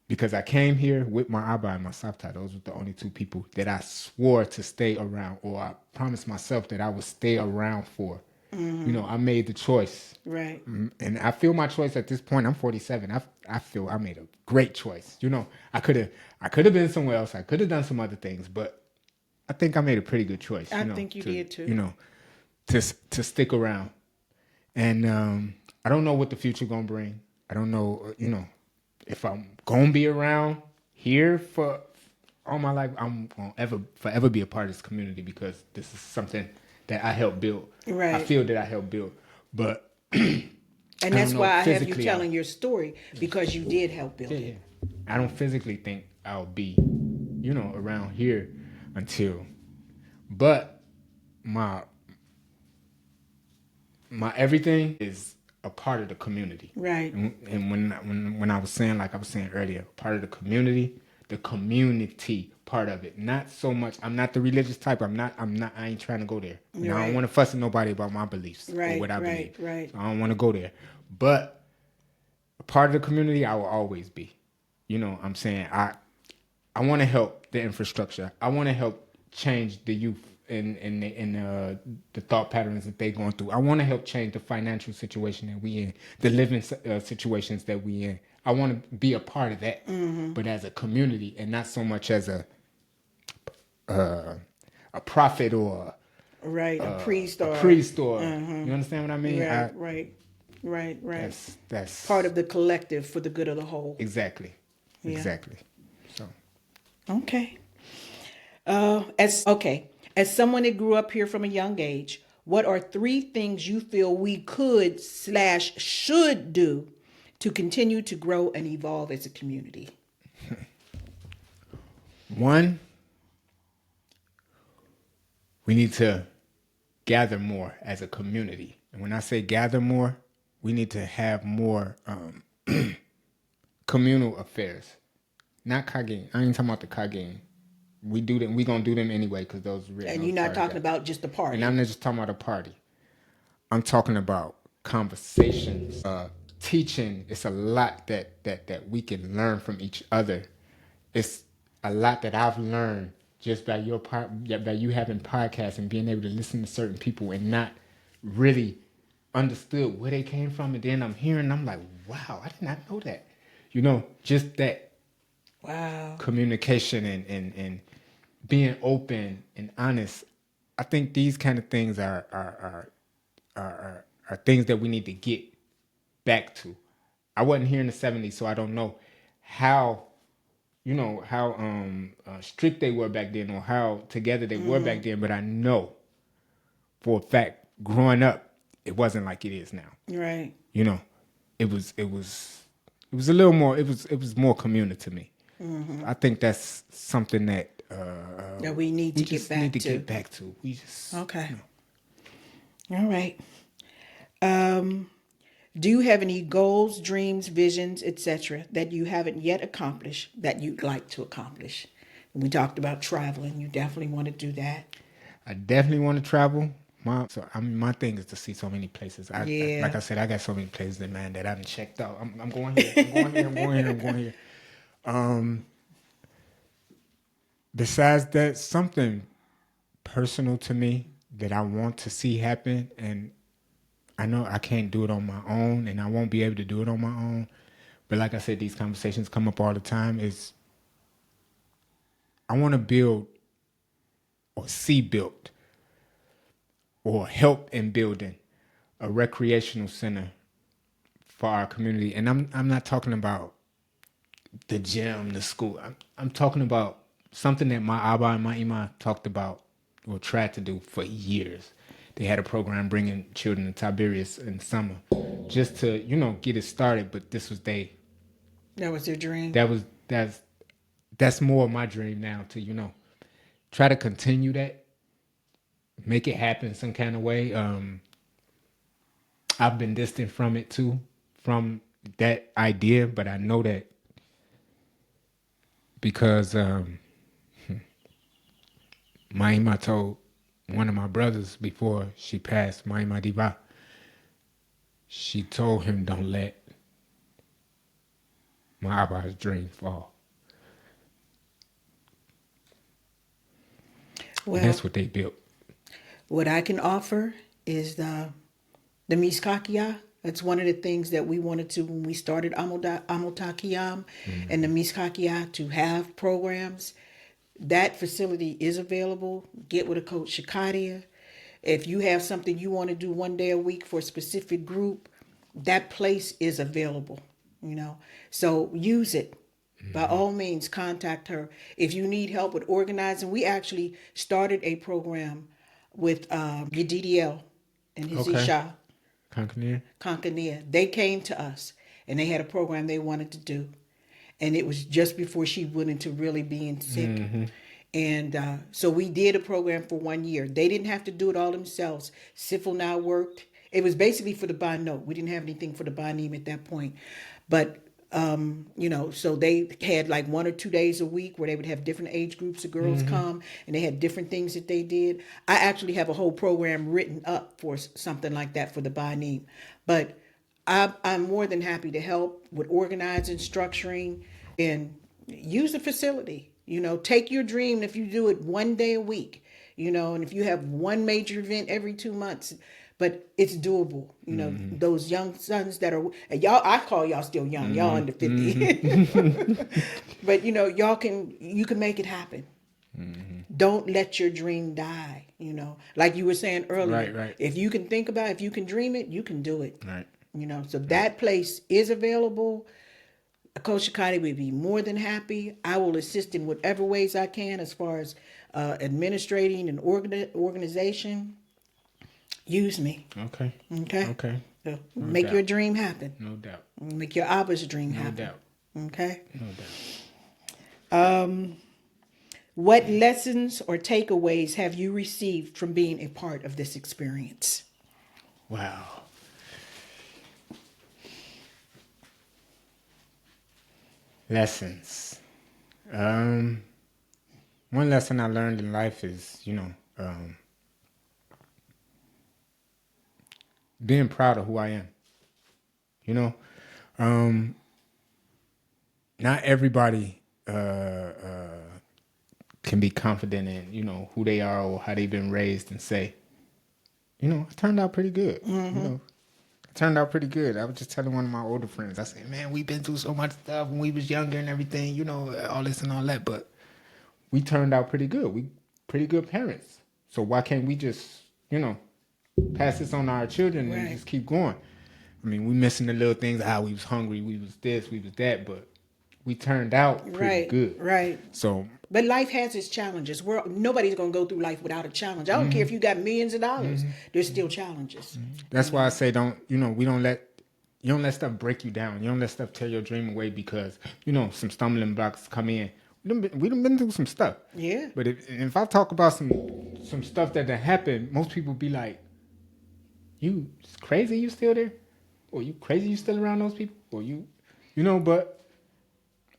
because I came here with my abba and my sapta. Those were the only 2 people that I swore to stay around, or I promised myself that I would stay around for. You know, I made the choice. Right. And I feel my choice at this point. I'm 47. I feel I made a great choice. You know, I could have been somewhere else. I could have done some other things, but I think I made a pretty good choice. I think you did too. You know, to stick around. And I don't know what the future gonna bring. I don't know, you know, if I'm gonna be around here for all my life. I'm gonna forever be a part of this community, because this is something that I helped build. Right. I feel that I helped build. But And that's know, why I have you physically, telling your story, because you did help build yeah, it. I don't physically think I'll be, you know, around here until, but my my everything is a part of the community. Right. And when I was saying, like I was saying earlier, part of the community part of it. Not so much. I'm not the religious type. I ain't trying to go there. And I don't want to fuss with nobody about my beliefs or what I believe. Right. So I don't want to go there. But a part of the community, I will always be. You know, I'm saying I want to help the infrastructure. I want to help change the youth in the thought patterns that they're going through. I want to help change the financial situation that we in, the living situations that we in. I want to be a part of that, but as a community, and not so much as a prophet or a priest or you understand what I mean? Right. That's part of the collective for the good of the whole. Exactly. So okay. As someone that grew up here from a young age, what are 3 things you feel we could/should do to continue to grow and evolve as a community? 1, we need to gather more as a community. And when I say gather more, we need to have more communal affairs. Not Kagin. I ain't talking about the Kagin. We do them. We gonna do them anyway because those. And you're not talking about just the party. And I'm not just talking about a party. I'm talking about conversations, teaching. It's a lot that we can learn from each other. It's a lot that I've learned just by by you having podcasts and being able to listen to certain people and not really understood where they came from. And then I'm hearing, I'm like, wow, I did not know that. You know, just that. Wow. Communication and being open and honest. I think these kind of things are things that we need to get back to. I wasn't here in the 70s, so I don't know how strict they were back then or how together they were back then, but I know for a fact growing up it wasn't like it is now. Right. You know, it was a little more, it was more communal to me. I think that's something that we need to get back to. We just okay. All right. Do you have any goals, dreams, visions, etc., that you haven't yet accomplished that you'd like to accomplish? And we talked about traveling. You definitely want to do that. I definitely want to travel. My thing is to see so many places. Like I said, I got so many places that I done checked out. I'm going here. I'm going here. Besides that, something personal to me that I want to see happen, and I know I can't do it on my own, and I won't be able to do it on my own. But like I said, these conversations come up all the time. Is I want to build or see built or help in building a recreational center for our community. And I'm not talking about the gym, the school. I'm talking about something that my abba and my ima talked about or tried to do for years. They had a program bringing children to Tiberias in the summer just to, get it started. But this was that was their dream. That's more of my dream now to, try to continue that, make it happen some kind of way. I've been distant from it too, from that idea, but I know that because Maima told one of my brothers before she passed, Maima Diva, she told him, don't let my Abba's dream fall. Well, and that's what they built. What I can offer is the Miskakiyah. That's one of the things that we wanted to when we started Amotakiyam and the Miskakiyah to have programs. That facility is available. Get with a coach Shakadia. If you have something you want to do one day a week for a specific group, that place is available, So use it. By all means, contact her. If you need help with organizing, we actually started a program with Yedidiel and his Isha. Concanea. They came to us and they had a program they wanted to do. And it was just before she went into really being sick. Mm-hmm. And so we did a program for 1 year. They didn't have to do it all themselves. Sifil now worked It was basically for the bond note. We didn't have anything for the bonding at that point. But, so they had like 1 or 2 days a week where they would have different age groups of girls come, and they had different things that they did. I actually have a whole program written up for something like that for the bonding. But I'm more than happy to help with organizing, structuring, and use the facility. Take your dream. If you do it 1 day a week, and if you have one major event every 2 months, but it's doable. Those young sons that are, and y'all, I call y'all still young. Y'all under 50. But you can make it happen. Don't let your dream die. Like you were saying earlier. Right. If you can think about it, if you can dream it, you can do it. Right. So that place is available. Coach Cohane would be more than happy. I will assist in whatever ways I can as far as administrating and organization. Use me. Okay. So make doubt. your dream happen. No doubt. Make your abba's dream No happen. doubt. Okay. No doubt. What lessons or takeaways have you received from being a part of this experience? Wow. Lessons. One lesson I learned in life is, being proud of who I am. Not everybody can be confident in, who they are or how they've been raised and say, I turned out pretty good. It turned out pretty good. I was just telling one of my older friends, I said, man, we've been through so much stuff when we was younger and everything, all this and all that, but we turned out pretty good. We pretty good parents. So why can't we just, pass this on to our children and just keep going? I mean, we missing the little things, how we was hungry, we was this, we was that, but we turned out pretty good. Right. So, but life has its challenges. Nobody's going to go through life without a challenge. I don't care if you got millions of dollars. There's still challenges. That's why I say you don't let stuff break you down. You don't let stuff tear your dream away because, some stumbling blocks come in. We done been through some stuff. Yeah. But if I talk about some stuff that happened, most people be like, you crazy you still there? Or you crazy you still around those people? Or but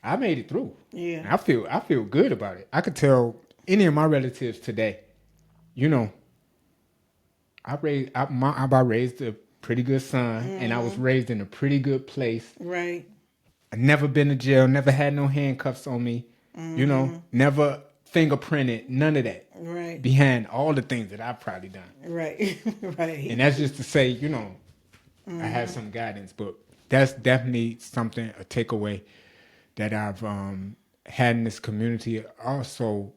I made it through. Yeah. I feel good about it. I could tell any of my relatives today, I raised a pretty good son, and I was raised in a pretty good place. Right. I never been to jail, never had no handcuffs on me, never fingerprinted, none of that. Right. Behind all the things that I've probably done. Right. Right. And that's just to say, I have some guidance, but that's definitely something, a takeaway that I've had in this community. Also,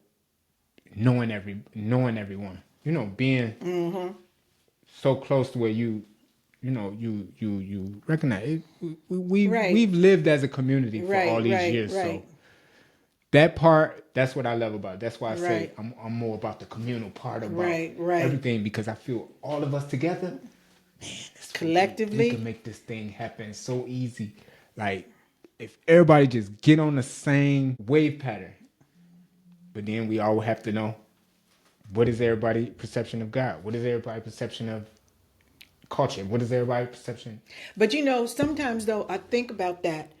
knowing everyone, being so close to where you recognize it. We've lived as a community for all these years. So that part, that's what I love about it. That's why I say I'm more about the communal part about everything, because I feel all of us together, man, collectively, we can make this thing happen so easy. Like, if everybody just get on the same wave pattern, but then we all have to know, what is everybody's perception of God? What is everybody's perception of culture? What is everybody's perception? But sometimes though, I think about that.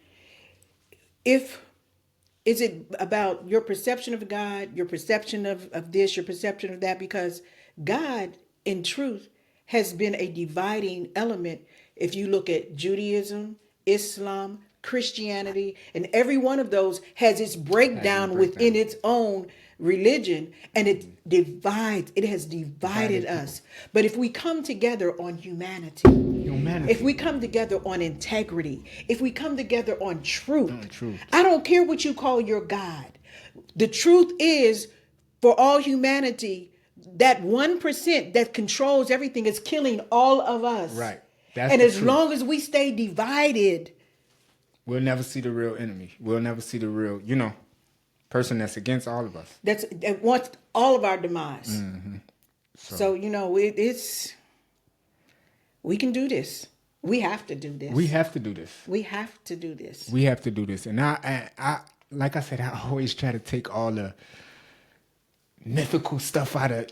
Is it about your perception of God, your perception of this, your perception of that? Because God, in truth, has been a dividing element. If you look at Judaism, Islam, Christianity, and every one of those has its breakdown within its own religion, and it has divided us. But if we come together on humanity, if we come together on integrity, if we come together on truth, I don't care what you call your God. The truth is, for all humanity, that 1% that controls everything is killing all of us. Right. And as long as we stay divided, we'll never see the real enemy. We'll never see the real, person that's against all of us. That wants all of our demise. Mm-hmm. So it's we can do this. We have to do this. We have to do this. We have to do this. We have to do this. And I like I said, I always try to take all the mythical stuff out of,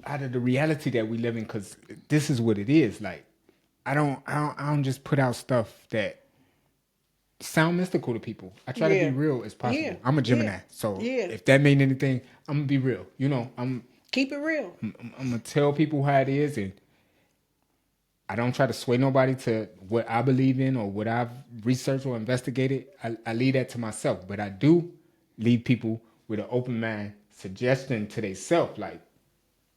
out of the reality that we live in, because this is what it is. Like, I don't just put out stuff that sound mystical to people. I try to be real as possible. Yeah. I'm a Gemini, so Yeah. if that mean anything, I'm gonna be real. You know, Keep it real. I'm gonna tell people how it is, and I don't try to sway nobody to what I believe in or what I've researched or investigated. I leave that to myself, but I do leave people with an open mind, suggesting to themselves, like,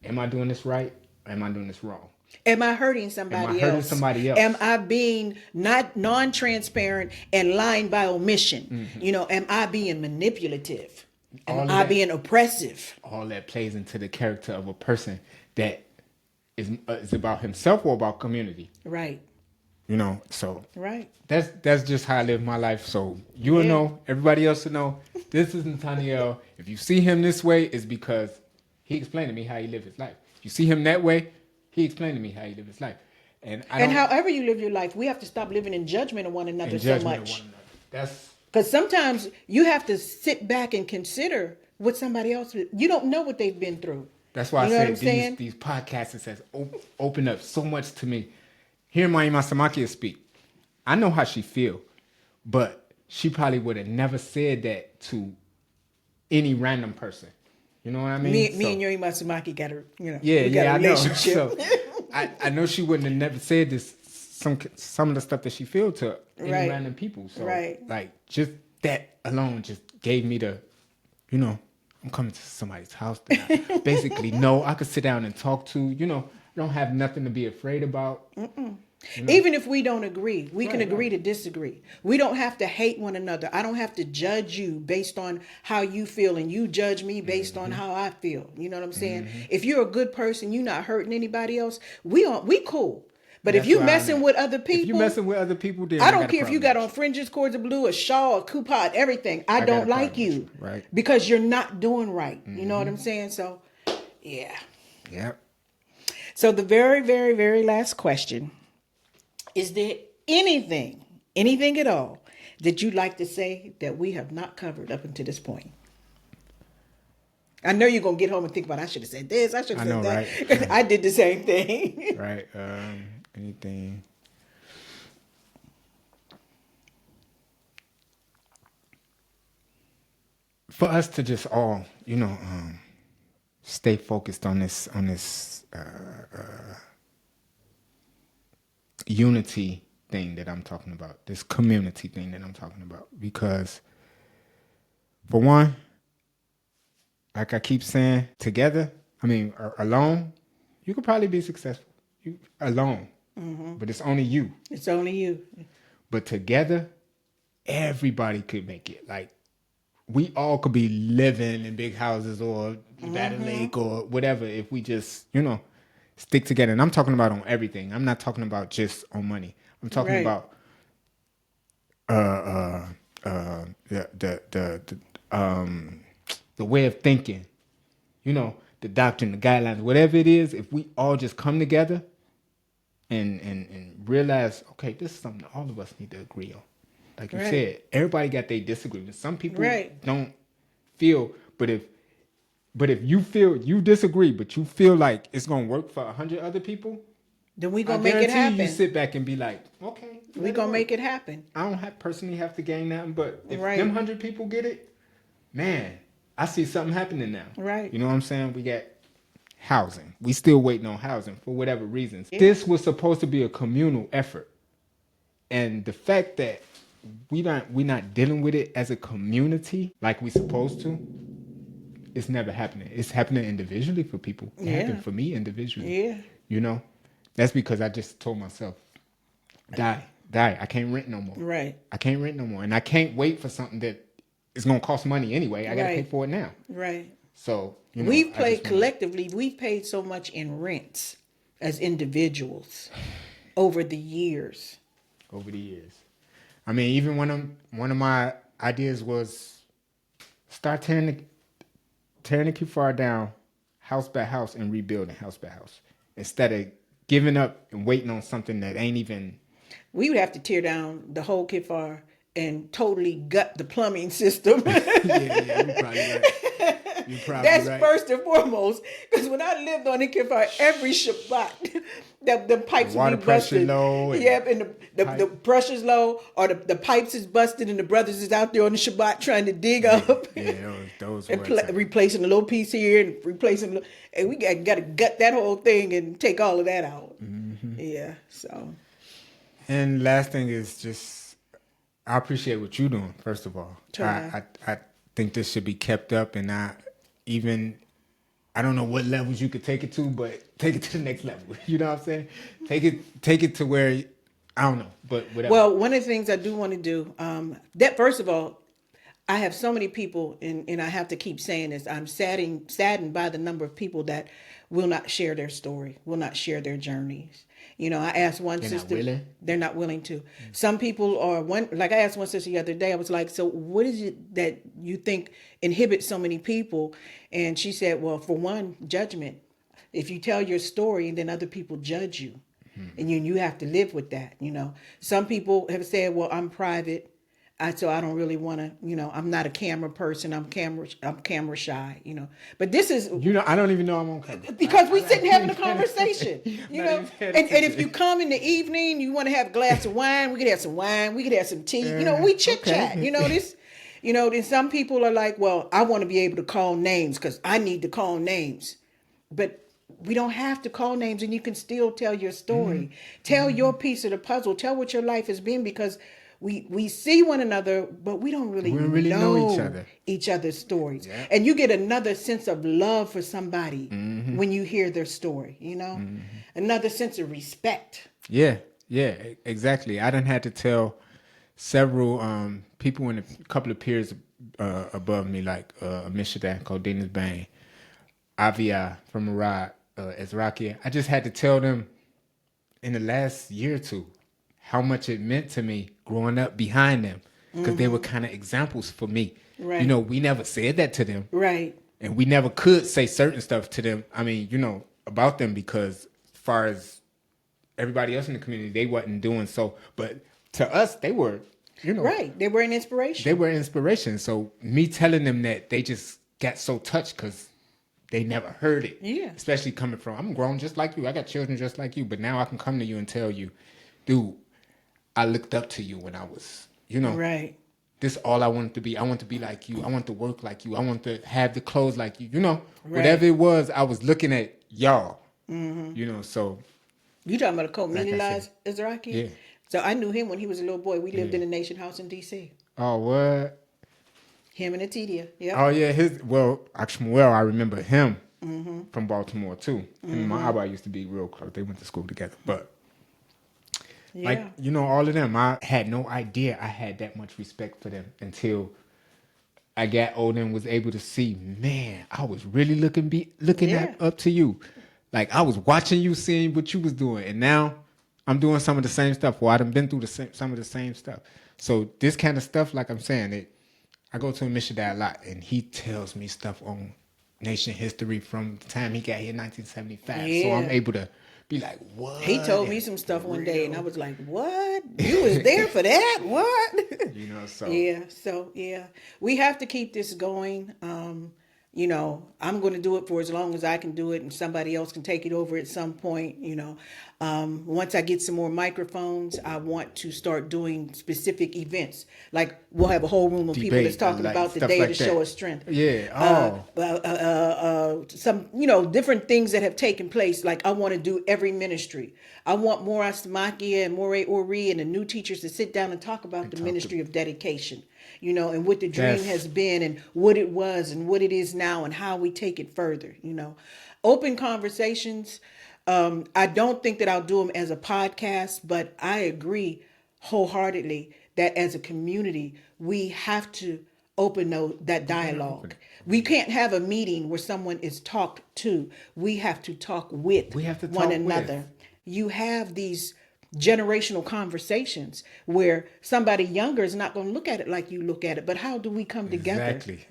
am I doing this right? Or am I doing this wrong? Am I hurting somebody else? Am I being not non-transparent and lying by omission? You know, am I being manipulative? Am I being oppressive? All that plays into the character of a person that is about himself or about community. Right. You know, so right. That's just how I live my life. So you will know, everybody else will know. This is Nataniel. If you see him this way, it's because he explained to me how he lived his life. If you see him that way, he explained to me how he lived his life. And however you live your life, we have to stop living in judgment of one another so much. That's because sometimes you have to sit back and consider what somebody else. You don't know what they've been through. That's why I said these podcasts has opened up so much to me. Hearing Maima Samakia speak, I know how she feel, but she probably would have never said that to any random person. You know what I mean? Me and Yuri Matsumaki got a, got a relationship. I know. So I know she wouldn't have never said this. Some of the stuff that she feel to any random people. So like just that alone just gave me the, I'm coming to somebody's house that I basically know I could sit down and talk to. I don't have nothing to be afraid about. Even if we don't agree, we can agree to disagree. We don't have to hate one another. I don't have to judge you based on how you feel, and you judge me based on how I feel. You know what I'm saying? If you're a good person, you're not hurting anybody else, we cool. But if you messing with other people, then I don't care if you got on fringes, cords of blue, a shawl, a coupon, everything. I don't like you, right? Because you're not doing right. You know what I'm saying? So, yeah. So the very, very, very last question: is there anything at all that you'd like to say that we have not covered up until this point? I know you're gonna get home and think about, I should have said this, I should have said that. Right? I did the same thing. Right. Anything? For us to just all, stay focused on this unity thing that I'm talking about, this community thing that I'm talking about. Because, for one, like I keep saying, alone, you could probably be successful. You alone. But it's only you. It's only you. But together, everybody could make it. Like, we all could be living in big houses or at a lake or whatever if we just, stick together. And I'm talking about on everything. I'm not talking about just on money. I'm talking about the way of thinking, the doctrine, the guidelines, whatever it is. If we all just come together and realize, okay, this is something all of us need to agree on. Like you said, everybody got their disagreements. Some people don't feel, but if you feel you disagree, but you feel like it's gonna work for 100 other people, then we gonna make it happen. You sit back and be like, okay, we gonna make it happen. I don't personally have to gain nothing, but if them 100 people get it, man, I see something happening now. Right. You know what I'm saying? We got housing. We still waiting on housing for whatever reasons. Yeah. This was supposed to be a communal effort, and the fact that we're not dealing with it as a community like we supposed to, it's never happening. It's happening individually for people. It happened for me individually. Yeah. That's because I just told myself, die. I can't rent no more. Right. I can't rent no more, and I can't wait for something that is gonna cost money anyway. I gotta pay for it now. Right. So we've paid collectively. We've paid so much in rents as individuals over the years. I mean, even one of my ideas was start tearing the kifar down house by house and rebuilding house by house instead of giving up and waiting on something that ain't even. We would have to tear down the whole kifar and totally gut the plumbing system. Yeah, you're probably right. You're probably That's right. first and foremost. Because when I lived on the kifar, every Shabbat, the pipes The would water be pressure busted. low and Yep, and the pipe. pressure's low, or the pipes is busted, and the brothers is out there on the Shabbat trying to dig up. Yeah, those And were times. replacing a little piece here and replacing, and we got to gut that whole thing and take all of that out. Yeah, so. And last thing is just, I appreciate what you're doing. First of all, I think this should be kept up, and I don't know what levels you could take it to, but take it to the next level. You know what I'm saying? Take it to where, I don't know, but whatever. Well, one of the things I do want to do, that first of all, I have so many people, and I have to keep saying this. I'm saddened by the number of people that will not share their story, will not share their journeys. You know, I asked one sister, they're not willing to. Some people are like I asked one sister the other day, I was like, so what is it that you think inhibits so many people? And she said, well, for one, judgment. If you tell your story and then other people judge you, and you have to live with that, you know. Some people have said, well, I'm private. So I don't really want to, you know, I'm not a camera person. I'm camera shy, you know. But this is, you know, I don't even know I'm on camera because we sitting having a conversation, you know. And if you come in the evening, you want to have a glass of wine, we could have some wine, we could have some tea, you know. We chit chat, you know. This, you know. Then some people are like, well, I want to be able to call names because I need to call names, but we don't have to call names, and you can still tell your story, tell your piece of the puzzle, tell what your life has been, because we see one another, but we don't really know each other's stories. Yeah. And you get another sense of love for somebody when you hear their story, you know, another sense of respect. Yeah, exactly. I done had to tell several people in a couple of peers above me, like Mishadan, Codena's Bang, Avia from Murad, Ezrakia. I just had to tell them in the last year or two how much it meant to me growing up behind them, because they were kind of examples for me. Right. You know, we never said that to them. Right. And we never could say certain stuff to them. I mean, you know, about them, because as far as everybody else in the community, they wasn't doing so. But to us, they were, you know. Right. They were an inspiration. They were an inspiration. So me telling them that, they just got so touched because they never heard it. Yeah. Especially coming from, I'm grown just like you. I got children just like you. But now I can come to you and tell you, dude, I looked up to you when I was, you know. Right. This all I wanted to be. I want to be like you. I want to work like you. I want to have the clothes like you. You know, whatever it was, I was looking at y'all. You know, so. You talking about a Cohane Israeli? Yeah. So I knew him when he was a little boy. We lived in the Nation House in D.C. Oh, what? Him and Atidia. Yeah. Oh, yeah. I remember him from Baltimore, too. Him and my abba used to be real close. They went to school together. But, like, you know, all of them, I had no idea I had that much respect for them until I got older and was able to see, man, I was really looking up to you. Like, I was watching you, seeing what you was doing. And now I'm doing some of the same stuff. Well, I done been through some of the same stuff. So this kind of stuff, like I'm saying, I go to a Mishaday a lot, and he tells me stuff on nation history from the time he got here in 1975. Yeah. So I'm able to be like, what? He told me some stuff one day, and I was like, what? You was there for that? What? You know, so. Yeah. We have to keep this going. You know, I'm going to do it for as long as I can do it, and somebody else can take it over at some point, you know. Once I get some more microphones, I want to start doing specific events. Like, we'll have a whole room of people that's talking about the day of the show of strength. Yeah. Some, you know, different things that have taken place. Like, I want to do every ministry. I want more Asmakia and More Ori and the new teachers to sit down and talk about the ministry of dedication. You know, and what the dream has been and what it was and what it is now and how we take it further, you know. Open conversations. I don't think that I'll do them as a podcast, but I agree wholeheartedly that as a community, we have to open that dialogue. We can't have a meeting where someone is talked to. We have to talk with one another. You have these generational conversations where somebody younger is not going to look at it like you look at it, but how do we come together?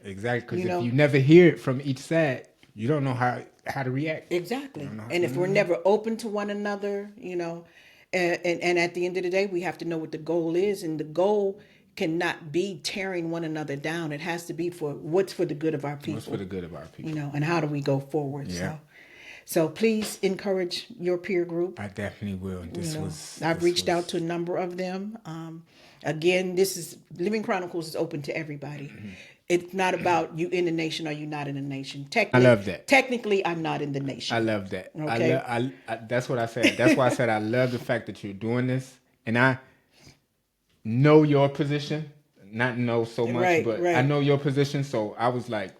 Exactly. Because if you never hear it from each side, you don't know how to react. Exactly. And if we're never open to one another, you know, and at the end of the day, we have to know what the goal is, and the goal cannot be tearing one another down. It has to be for what's for the good of our people. What's for the good of our people. You know, and how do we go forward? Yeah. So please encourage your peer group. I definitely will. I've reached out to a number of them. Again, Living Chronicles is open to everybody. Mm-hmm. It's not about you in the nation or you not in the nation. I love that. Technically, I'm not in the nation. I love that. Okay. I that's what I said. That's why I said I love the fact that you're doing this, and I know your position. Not know so much, but I know your position. So I was like,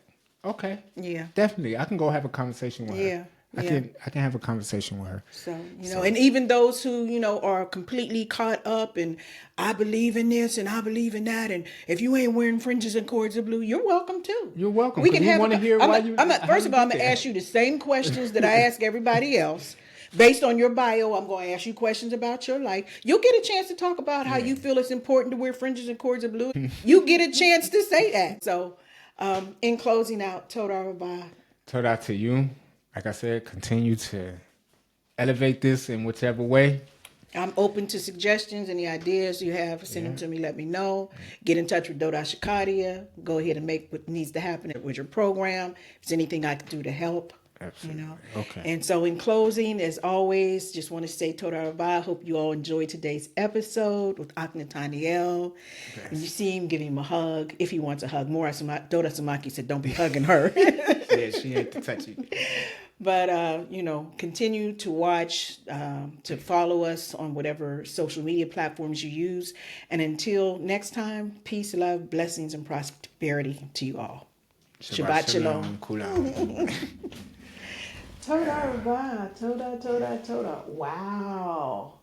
okay, yeah, definitely, I can go have a conversation with her. Yeah. I can have a conversation with her. So, and even those who, are completely caught up and I believe in this and I believe in that. And if you ain't wearing fringes and cords of blue, you're welcome too. You're welcome. We can have want to hear why you. First of all, I'm going to ask you the same questions that I ask everybody else. Based on your bio, I'm going to ask you questions about your life. You'll get a chance to talk about how you feel it's important to wear fringes and cords of blue. You get a chance to say that. So, in closing out, Toda Rabbi. Toda to you. Like I said, continue to elevate this in whichever way. I'm open to suggestions. Any ideas you have, send them to me. Let me know. Get in touch with Doda Shakadia. Go ahead and make what needs to happen with your program. If there's anything I can do to help. Absolutely. Okay. And so in closing, as always, just want to say Toda Rabbi. I hope you all enjoyed today's episode with Ahk Nataniel. Yes. And you see him, give him a hug if he wants a hug. Doda Samaki said, don't be hugging her. Yeah, she ain't to touch you. But, continue to watch, to follow us on whatever social media platforms you use. And until next time, peace, love, blessings, and prosperity to you all. Shabbat shalom. Toda Rabbi, Toda. Wow.